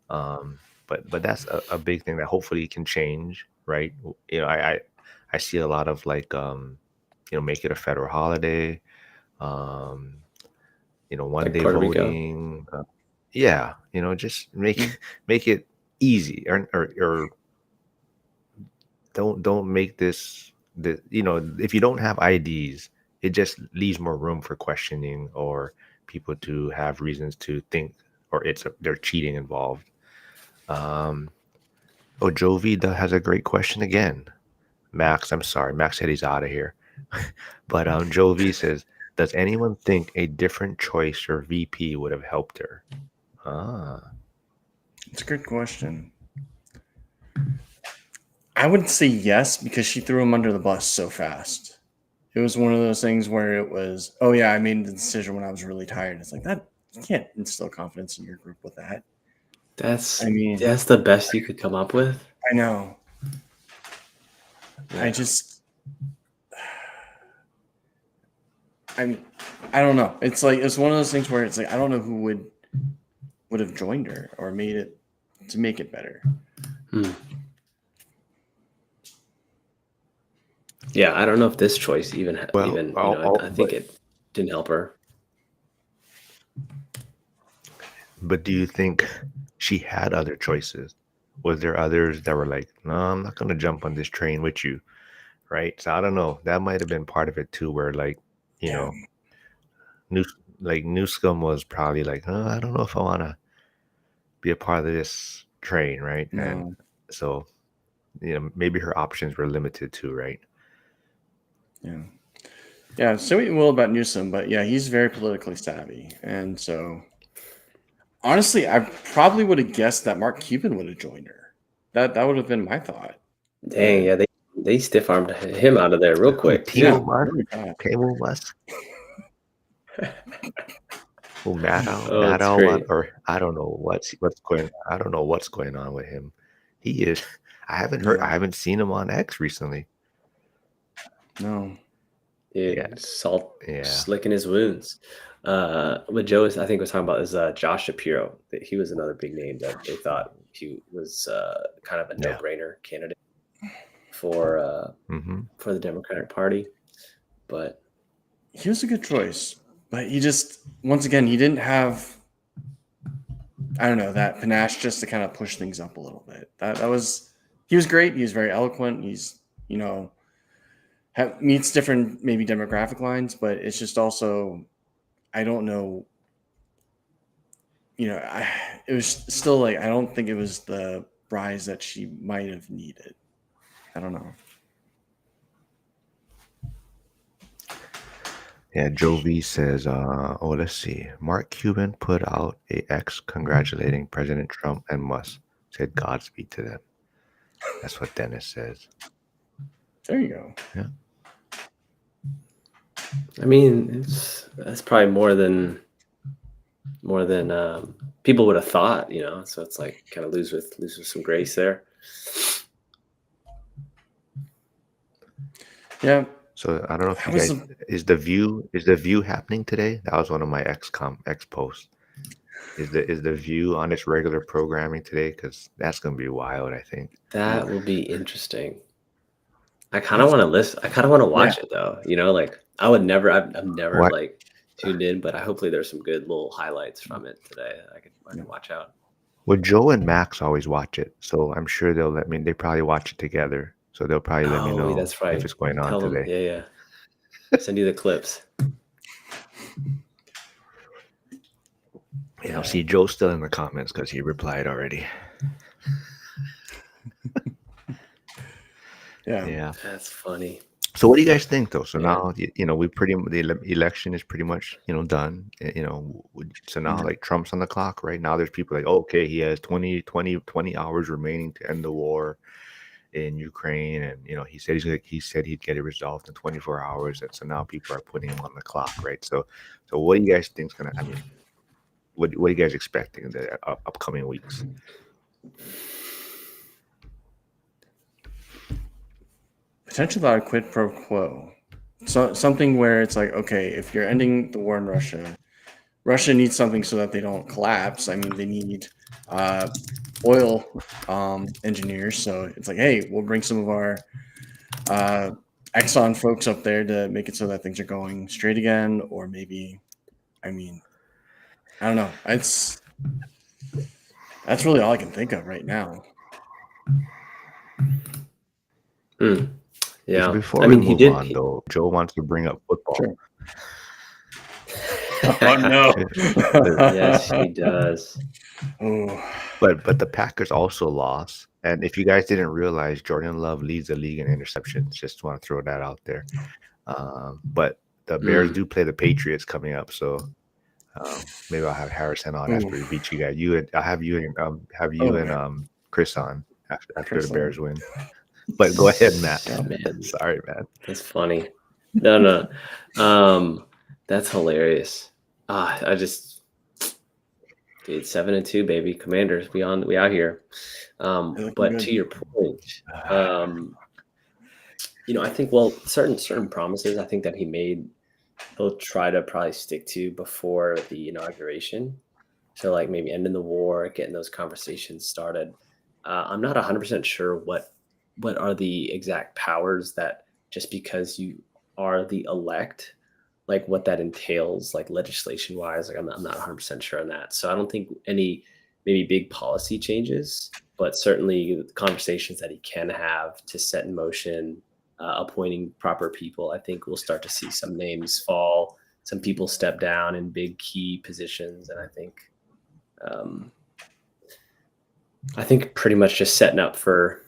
But that's a big thing that hopefully can change, right? I see a lot of like, make it a federal holiday, um, one Like day Puerto Rico. voting. Yeah, just make it easy, or don't make this the if you don't have IDs, it just leaves more room for questioning or people to have reasons to think, or they're cheating involved. Oh, Joe V has a great question again. Max, I'm sorry. Max said he's out of here. But Joe V says, does anyone think a different choice for VP would have helped her? It's a good question. I would say yes, because she threw him under the bus so fast. It was one of those things where it was, oh yeah, I made the decision when I was really tired. It's like that, you can't instill confidence in your group with that. That's I that's the best you could come up with. I know. Yeah. I don't know. It's like, it's one of those things where it's like, I don't know who would have joined her or made it to make it better. Yeah, I don't know if this choice even I think it didn't help her. But do you think she had other choices? Was there others that were like, no, I'm not going to jump on this train with you, right? So I don't know. That might have been part of it too, where like, Newscomb was probably like, I don't know if I want to be a part of this train, right? No. And so, maybe her options were limited too, right? Yeah. Say what you will about Newsom, but yeah, he's very politically savvy. And so, honestly, I probably would have guessed that Mark Cuban would have joined her. That would have been my thought. Dang, yeah, they stiff armed him out of there real quick. Timo Musk. Oh, it's great. or I don't know what's going. I don't know what's going on with him. He is. I haven't seen him on X recently. No. Yeah, slicking his wounds. What Joe I think was talking about is Josh Shapiro. He was another big name that they thought he was kind of a no-brainer candidate for the Democratic Party. But he was a good choice. But he just, once again, he didn't have, I don't know, that panache just to kind of push things up a little bit. He was great. He was very eloquent. He's, meets different maybe demographic lines, but it's just also, I don't know, it was still like, I don't think it was the rise that she might have needed. I don't know. Yeah, Joe V says, let's see. Mark Cuban put out a X congratulating President Trump and Musk. Said Godspeed to them. That's what Dennis says. There you go. Yeah. I mean, that's probably more than people would have thought, so it's like kind of lose with some grace there. Yeah. So I don't know if you guys is the view happening today? That was one of my X posts. Is the view on its regular programming today? Because that's gonna be wild. I think that will be interesting. I kind of want to listen. I kind of want to watch it though. Like I would never. I've never like tuned in, but hopefully there's some good little highlights from it today. I can watch out. Well, Joe and Max always watch it, so I'm sure they'll let me. They probably watch it together, so they'll probably let me know that's right. if it's going on Tell them, today. Yeah. Send you the clips. Yeah, see, Joe's still in the comments because he replied already. Yeah, that's funny. So what do you guys think though? So Yeah. now the election is pretty much done. So now Yeah. like Trump's on the clock right now. There's people like, oh, okay, he has 20 hours remaining to end the war in Ukraine, and he said he'd get it resolved in 24 hours, and so now people are putting him on the clock, right? So what do you guys think's gonna? I mean, what are you guys expecting in the upcoming weeks? Potentially about a quid pro quo. So something where it's like, okay, if you're ending the war in Russia, Russia needs something so that they don't collapse. I mean, they need oil engineers. So it's like, hey, we'll bring some of our Exxon folks up there to make it so that things are going straight again. Or maybe, I mean, I don't know. That's really all I can think of right now. Yeah. Before I we mean, move on, though, Joe wants to bring up football. Sure. Oh no. Yes, he does. Oh. But the Packers also lost, and if you guys didn't realize, Jordan Love leads the league in interceptions. Just want to throw that out there. But the Bears do play the Patriots coming up, so maybe I'll have Harrison on after he beats you guys. I'll have you and Chris on after the Bears win. But go ahead, Matt. Oh, man. Sorry, man. That's funny. No. That's hilarious. Dude, 7-2, baby. Commanders, we out here. But good. to your point, I think certain promises I think that he made, he'll try to probably stick to before the inauguration. So like maybe ending the war, getting those conversations started. I'm not 100% sure what are the exact powers that, just because you are the elect, like what that entails, like legislation wise. Like I'm not 100% sure on that. So I don't think any maybe big policy changes, but certainly conversations that he can have to set in motion, appointing proper people. I think we'll start to see some names fall, some people step down in big key positions, and I think pretty much just setting up for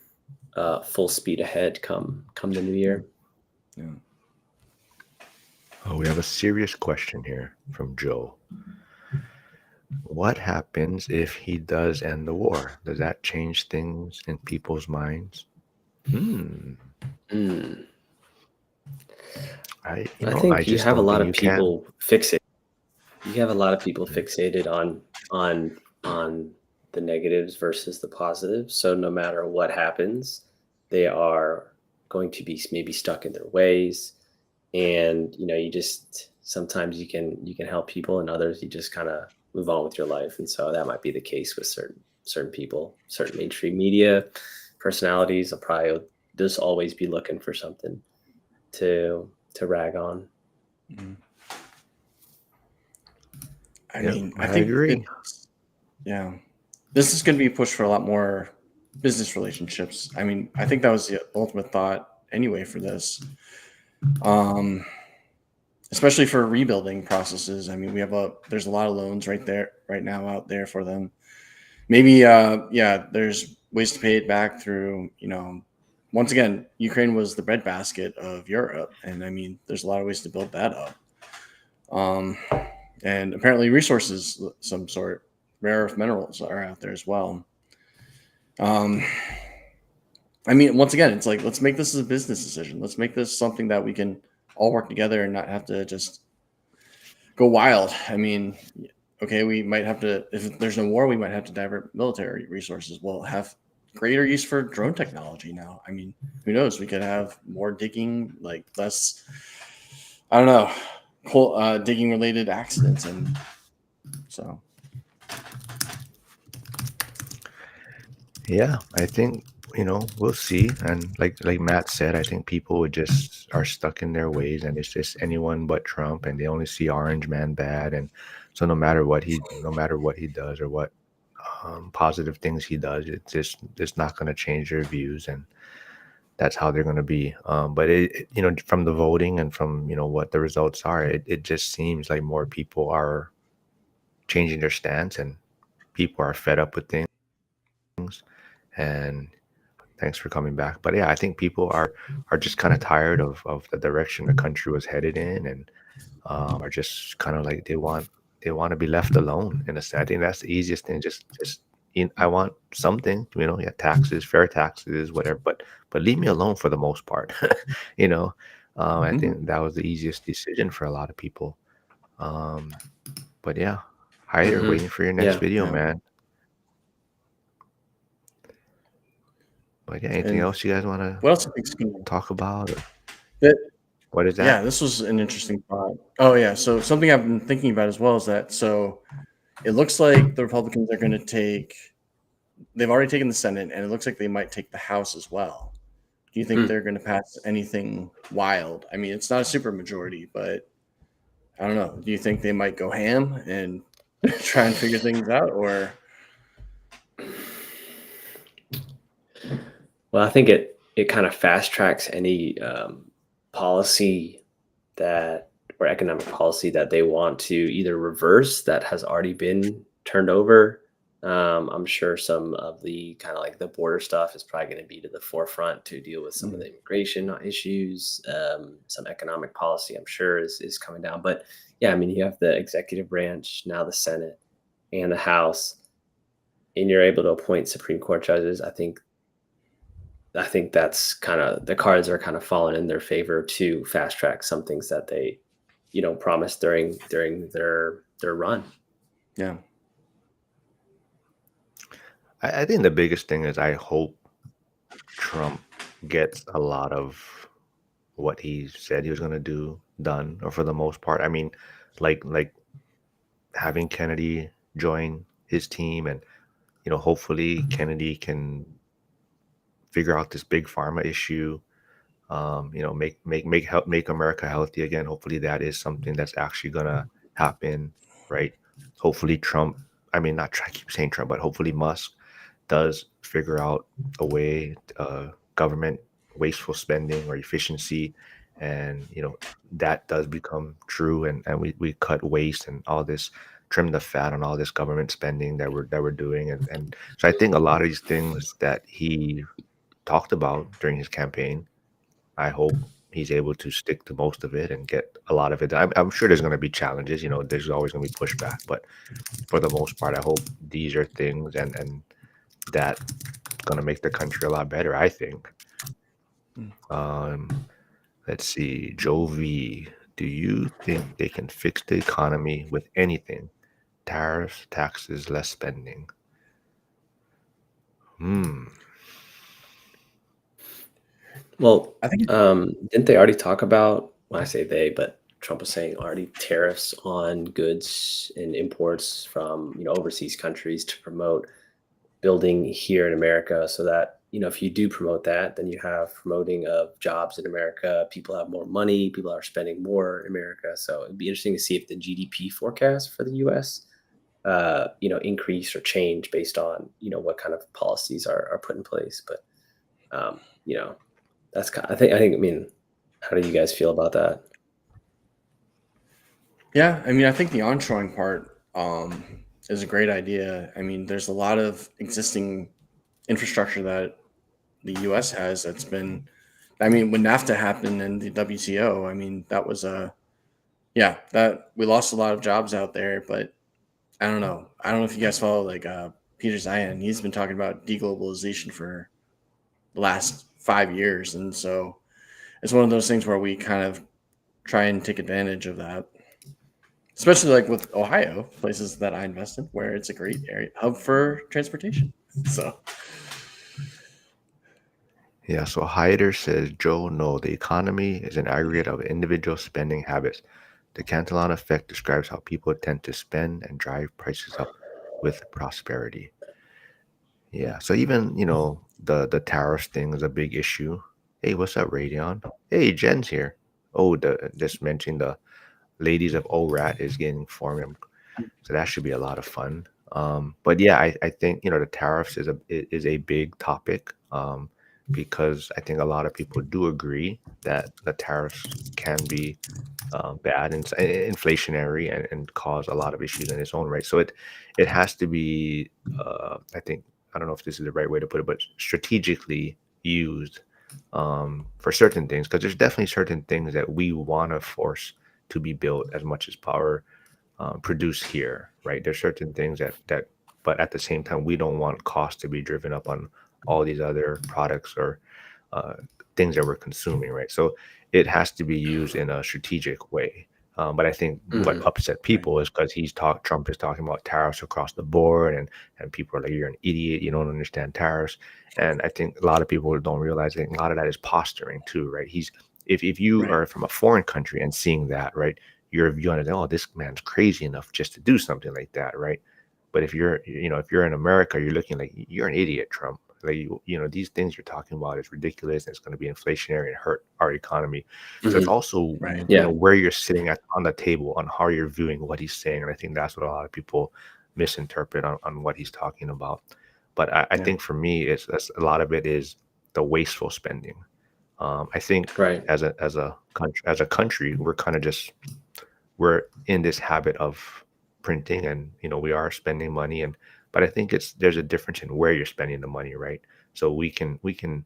full speed ahead come the new year. Yeah. Oh, we have a serious question here from Joe. What happens if he does end the war? Does that change things in people's minds? I think you have a lot of people fixated. You have a lot of people fixated on the negatives versus the positives. So no matter what happens, they are going to be maybe stuck in their ways. And you just sometimes you can help people, and others you just kind of move on with your life. And so that might be the case with certain people, certain mainstream media personalities. Will probably just always be looking for something to rag on. I mean, I agree. Yeah, this is going to be pushed for a lot more business relationships. I mean, I think that was the ultimate thought anyway for this. Especially for rebuilding processes. I mean, there's a lot of loans right now out there for them. Maybe, there's ways to pay it back through, once again, Ukraine was the breadbasket of Europe. And I mean, there's a lot of ways to build that up. And apparently resources, some sort, rare earth minerals are out there as well. I mean, once again, it's like, let's make this a business decision. Let's make this something that we can all work together and not have to just go wild. I mean, okay, we might have to, if there's no war, we might have to divert military resources. We'll have greater use for drone technology now. I mean, who knows? We could have more digging, like less, I don't know, digging related accidents. And so. Yeah, I think, we'll see. And like Matt said, I think people are stuck in their ways, and it's just anyone but Trump, and they only see Orange Man bad. And so no matter what he does or what positive things he does, it's not going to change their views, and that's how they're going to be. But from the voting and from what the results are, it just seems like more people are changing their stance, and people are fed up with things. And Thanks for coming back. But yeah, I think people are just kind of tired of the direction the country was headed in, and are just kind of like they want to be left alone. In a sense, I think that's the easiest thing. Just I want something, yeah, taxes, fair taxes, whatever. But leave me alone for the most part. you know, I Mhm. think that was the easiest decision for a lot of people. Um, but yeah, Hyder, Hmm. waiting for your next Yeah. video, Yeah. man. But yeah, anything And else you guys want to what else do you think's gonna talk about? Or that what is yeah, that? this was an interesting thought. Oh yeah, so something I've been thinking about as well is that so it looks like the Republicans are going to take they've already taken the Senate and it looks like they might take the House as well. Do you think Hmm. they're going to pass anything wild? I mean, it's not a super majority, but I don't know. Do you think they might go ham and try and figure things out or Well, I think it kind of fast tracks any policy that or economic policy that they want to either reverse that has already been turned over. I'm sure some of the kind of like the border stuff is probably going to be to the forefront to deal with some of Mm, the immigration issues. Some economic policy, I'm sure, is coming down. But yeah, I mean, you have the executive branch, now the Senate and the House, and you're able to appoint Supreme Court judges. I think that's kind of the cards are kind of falling in their favor to fast track some things that they, promised during their run. yeah. I think the biggest thing is I hope Trump gets a lot of what he said he was going to do done, or for the most part. I mean, like having Kennedy join his team, and hopefully Kennedy can figure out this big pharma issue. Make America healthy again. Hopefully that is something that's actually gonna happen, right? Hopefully Trump. I mean, not try keep saying Trump, but hopefully Musk does figure out a way, government wasteful spending or efficiency, and that does become true, and we cut waste and all this, trim the fat on all this government spending that we're doing, and so I think a lot of these things that he talked about during his campaign, I hope he's able to stick to most of it and get a lot of it. I'm sure there's going to be challenges, there's always going to be pushback, but for the most part, I hope these are things and that going to make the country a lot better, I think. Mm. Um, let's see, Joe V. Do you think they can fix the economy with anything? Tariffs, taxes, less spending. Hmm. Well, I think didn't they already talk about, when I say they, but Trump was saying already tariffs on goods and imports from overseas countries to promote building here in America, so that if you do promote that, then you have promoting of jobs in America. People have more money. People are spending more in America. So it'd be interesting to see if the GDP forecast for the U.S. Increase or change based on what kind of policies are put in place. But um, you know, that's kind. I mean, how do you guys feel about that? yeah, I mean, I think the onshoring part is a great idea. I mean, there's a lot of existing infrastructure that the US has that's been I mean, when NAFTA happened and the WTO, I mean, that was a yeah, that we lost a lot of jobs out there, but I don't know. I don't know if you guys follow like Peter Zion. He's been talking about deglobalization for the last 5 years, and so it's one of those things where we kind of try and take advantage of that, especially like with Ohio, places that I invested, where it's a great area hub for transportation. So Yeah, so Hyder says, Joe, no, the economy is an aggregate of individual spending habits. The Cantalon effect describes how people tend to spend and drive prices up with prosperity. Yeah, so even, the tariffs thing is a big issue. Hey, what's up, Radeon? Hey, Jen's here. Oh, just mentioning the ladies of ORAT is getting formed, so that should be a lot of fun. But yeah, I think the tariffs is a big topic, because I think a lot of people do agree that the tariffs can be bad and inflationary, and cause a lot of issues in its own right. So it has to be, I think, I don't know if this is the right way to put it, but strategically used for certain things, because there's definitely certain things that we want to force to be built as much as power produced here, right? There's certain things but at the same time, we don't want cost to be driven up on all these other products or uh, things that we're consuming, right? So it has to be used in a strategic way. But I think what Mhm. upset people is because Trump is talking about tariffs across the board, and people are like, "You're an idiot. You don't understand tariffs." And I think a lot of people don't realize that a lot of that is posturing too, right? If you Right. are from a foreign country and seeing that, right, you're viewing it, oh, this man's crazy enough just to do something like that, right? But if you're in America, you're looking like you're an idiot, Trump. Like these things you're talking about is ridiculous, and it's going to be inflationary and hurt our economy. So it's Mhm. also Right. Yeah. where you're sitting at on the table on how you're viewing what he's saying, and I think that's what a lot of people misinterpret on what he's talking about. But I Yeah. think for me, it's a lot of it is the wasteful spending. I think Right. as a country, we're in this habit of printing, and we are spending money, but I think there's a difference in where you're spending the money, right? So we can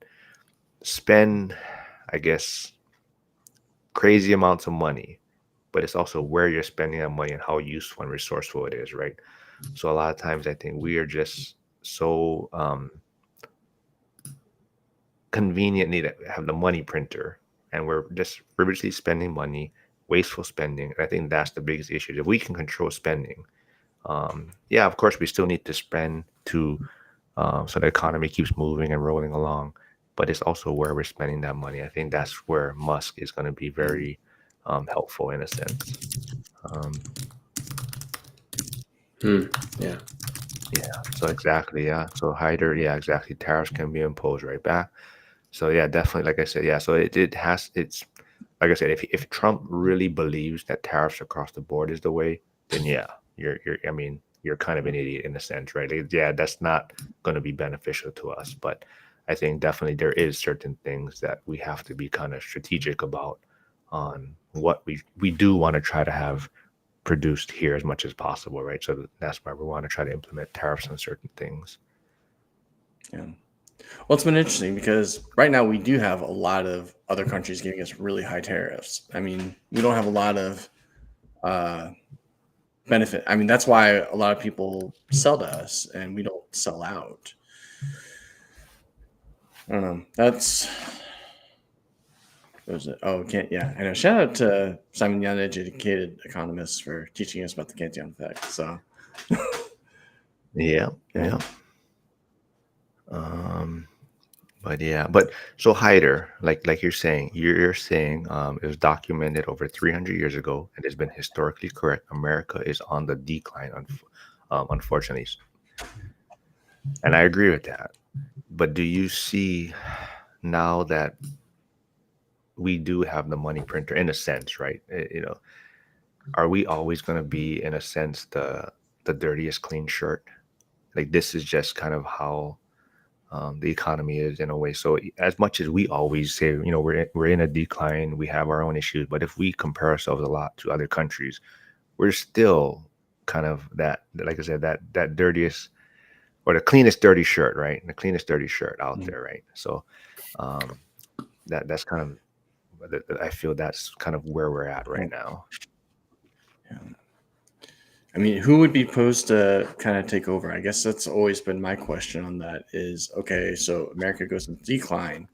spend, I guess, crazy amounts of money, but it's also where you're spending that money and how useful and resourceful it is, right? So a lot of times I think we are just so conveniently that have the money printer, and we're just frivolously spending money, wasteful spending. And I think that's the biggest issue. If we can control spending, yeah, of course, we still need to spend to so the economy keeps moving and rolling along. But it's also where we're spending that money. I think that's where Musk is going to be very helpful in a sense. Um, Yeah. yeah. So exactly. Yeah. So Hyder. Yeah. Exactly. Tariffs can be imposed right back. So yeah, definitely. Like I said, yeah. So it's like I said, if Trump really believes that tariffs across the board is the way, then yeah, I mean, you're kind of an idiot in a sense, right? Yeah, that's not going to be beneficial to us. But I think definitely there is certain things that we have to be kind of strategic about on what we do want to try to have produced here as much as possible, right? So that's why we want to try to implement tariffs on certain things. Yeah. Well, it's been interesting because right now we do have a lot of other countries giving us really high tariffs. I mean, we don't have a lot of uh, benefit. I mean, that's why a lot of people sell to us and we don't sell out. I don't know. What was it? Oh, can't. Yeah, I know. Shout out to Simon Young, educated economist, for teaching us about the Cantillon effect. So, Yeah, yeah. yeah. Um, but so Hyder, like you're saying, it was documented over 300 years ago, and it's been historically correct. America is on the decline, unfortunately, and I agree with that. But do you see now that we do have the money printer in a sense, right? Are we always going to be, in a sense, the dirtiest clean shirt? Like this is just kind of how the economy is in a way. So as much as we always say, we're in a decline, we have our own issues, but if we compare ourselves a lot to other countries, we're still kind of that, like I said, that dirtiest or the cleanest dirty shirt, right? The cleanest dirty shirt out Mm, there, right? So um, that's kind of I feel that's kind of where we're at right yeah, now. yeah. I mean, who would be posed to kind of take over? I guess that's always been my question on that. Is okay. So America goes in decline.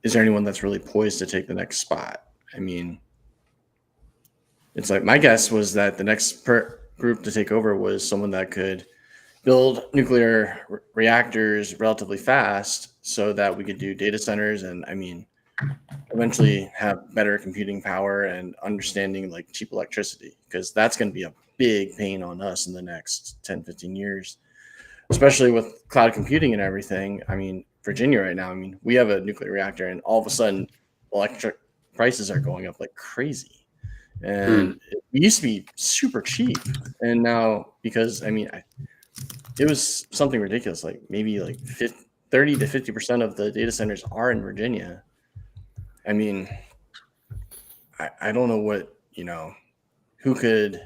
Is there anyone that's really poised to take the next spot? I mean, it's like my guess was that the next group to take over was someone that could build nuclear reactors relatively fast so that we could do data centers and, I mean, eventually have better computing power and understanding like cheap electricity, because that's going to be a big pain on us in the next 10, 15 years, especially with cloud computing and everything. I mean, Virginia right now, I mean, we have a nuclear reactor and all of a sudden electric prices are going up like crazy. Hmm. And it used to be super cheap. And now, because I mean, it was something ridiculous, like maybe like 30 to 50% of the data centers are in Virginia. I mean, I don't know who could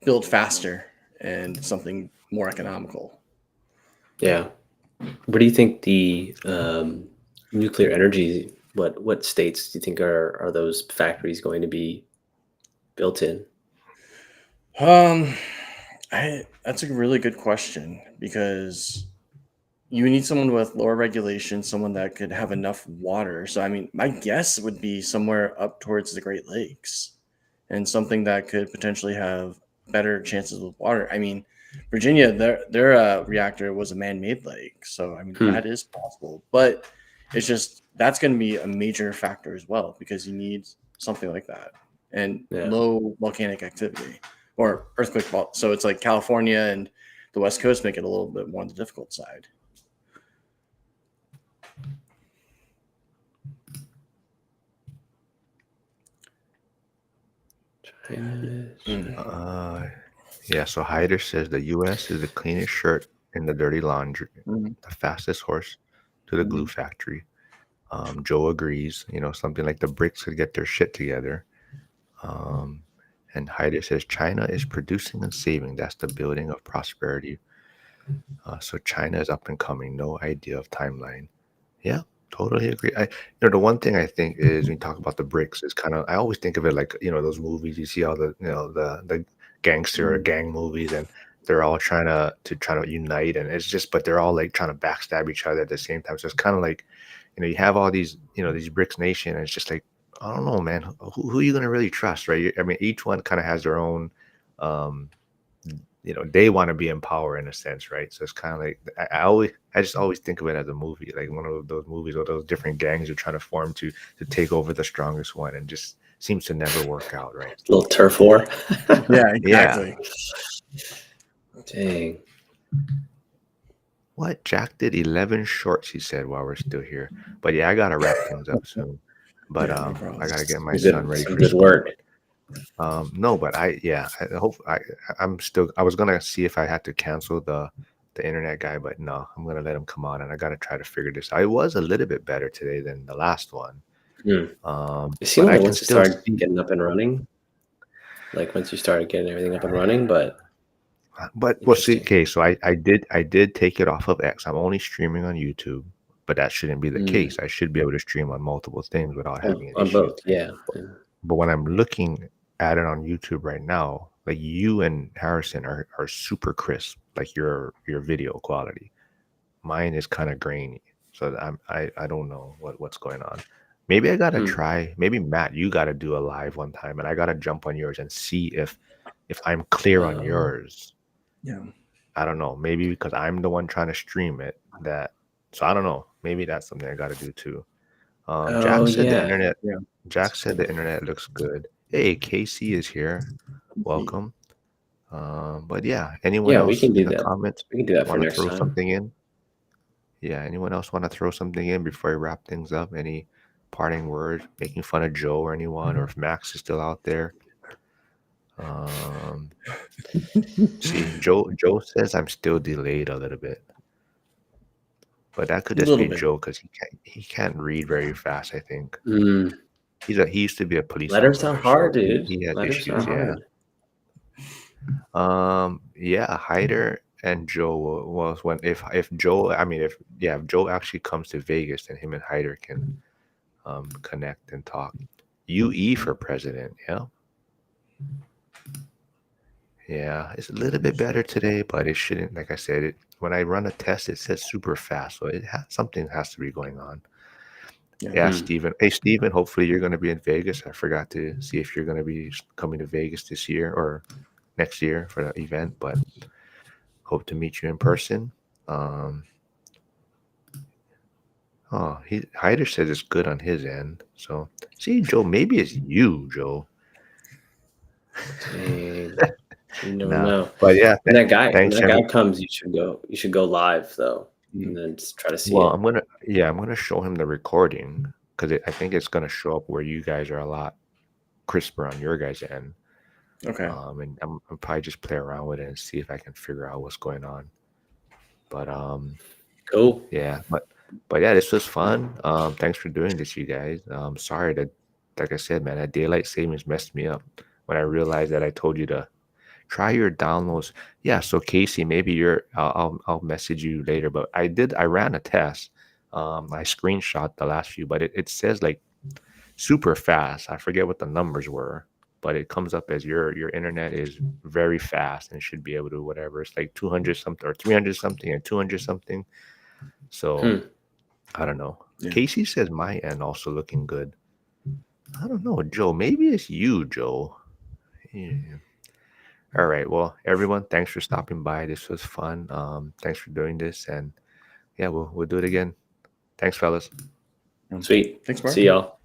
build faster and something more economical. Yeah. What do you think the nuclear energy? What states do you think are those factories going to be built in? Um, that's a really good question because you need someone with lower regulation, someone that could have enough water. So, I mean, my guess would be somewhere up towards the Great Lakes and something that could potentially have better chances with water. I mean, Virginia, their reactor was a man-made lake, so I mean Hmm. that is possible. But it's just that's going to be a major factor as well because you need something like that and Yeah. low volcanic activity or earthquake fault. So it's like California and the West Coast make it a little bit more on the difficult side. Yeah, so Hyder says the U.S. is the cleanest shirt in the dirty laundry, Mhm. the fastest horse to the glue Mhm. factory. Joe agrees, something like the BRICS could get their shit together. Um, and Hyder says China is producing and saving. That's the building of prosperity. So China is up and coming. No idea of timeline. Yeah, totally agree. The one thing I think is when you talk about the BRICS is kind of I always think of it like those movies you see all the the gangster or Mhm. gang movies and they're all trying to unite and it's just but they're all like trying to backstab each other at the same time. So it's kind of like you have all these these BRICS nation and it's just like I don't know, man. Who are you gonna really trust, right? I mean, each one kind of has their own. Um, they want to be in power in a sense, right? So it's kind of like I just always think of it as a movie, like one of those movies or those different gangs are trying to form to take over the strongest one, and just seems to never work out, right? Little turf war. Yeah, Yeah. exactly. Dang. What Jack did 11 shorts, he said while we're still here. But yeah, I gotta wrap things up soon. But Yeah, no problem. I gotta get my Some son good, ready some for good school. work. No, but I hope I was gonna see if I had to cancel the internet guy, but no, I'm gonna let him come on and I gotta try to figure this out. It was a little bit better today than the last one. Hmm. It But seemed I like can once it still started see getting up and running, like once you started getting everything up and running, but but well see, interesting. okay, so I did take it off of X. I'm only streaming on YouTube, but that shouldn't be the Mm. case. I should be able to stream on multiple things without having On issues. both, yeah. But when I'm looking at it on YouTube right now, like you and Harrison are super crisp, like your video quality. Mine is kind of grainy, so I don't know what's going on. Maybe I gotta Hmm. try. Maybe Matt, you gotta do a live one time, and I gotta jump on yours and see if I'm clear on Um, yours. Yeah. I don't know. Maybe because I'm the one trying to stream it. So I don't know. Maybe that's something I gotta do too. oh Jack said the yeah. internet. Yeah. Jack said the internet looks good. Hey, Casey is here. Welcome. But yeah, anyone Yeah, we else can in do the that. comments We can do that for want to next throw time. something in? Yeah, anyone else want to throw something in before I wrap things up? Any parting words, making fun of Joe or anyone, or if Max is still out there? Um, see, Joe says I'm still delayed a little bit, but that could A just little be bit. Joe because he can't read very fast. I think Mm. he used to be a police Letters are officer, so hard, he, dude. he has Letters are issues. Yeah. hard. Yeah, Hyder and Joe was when if Joe, I mean if Joe actually comes to Vegas, then him and Hyder can connect and talk. UE for president, yeah. Yeah, it's a little bit better today, but it shouldn't. Like I said, when I run a test, it says super fast, so something has to be going on. Yeah. Yeah, Hmm. Steven. Hey, Steven, hopefully you're going to be in Vegas. I forgot to see if you're going to be coming to Vegas this year or next year for the event, but hope to meet you in person. Um, oh, Hyder says it's good on his end. So, see, Joe, maybe it's you, Joe. Dang. You never Nah, know. but yeah, When thanks, that guy every. comes, you should go. You should go live though, and Mhm. then just try to see Well, it. I'm gonna show him the recording because I think it's gonna show up where you guys are a lot crisper on your guys' end. Okay. And I'm probably just play around with it and see if I can figure out what's going on. But Cool. yeah, but yeah, this was fun. Thanks for doing this, you guys. Sorry that, like I said, man, that daylight savings messed me up when I realized that I told you to try your downloads. Yeah, so Casey, maybe I'll message you later, but I ran a test. I screenshot the last few, but it says like super fast. I forget what the numbers were, but it comes up as your internet is very fast and should be able to whatever. It's like 200 something or 300 something and 200 something. So I don't know. Yeah. Casey says my end also looking good. I don't know, Joe. Maybe it's you, Joe. Yeah. All right. Well, everyone, thanks for stopping by. This was fun. Thanks for doing this, and yeah, we'll do it again. Thanks, fellas. Sweet. Thanks, Mark. See y'all.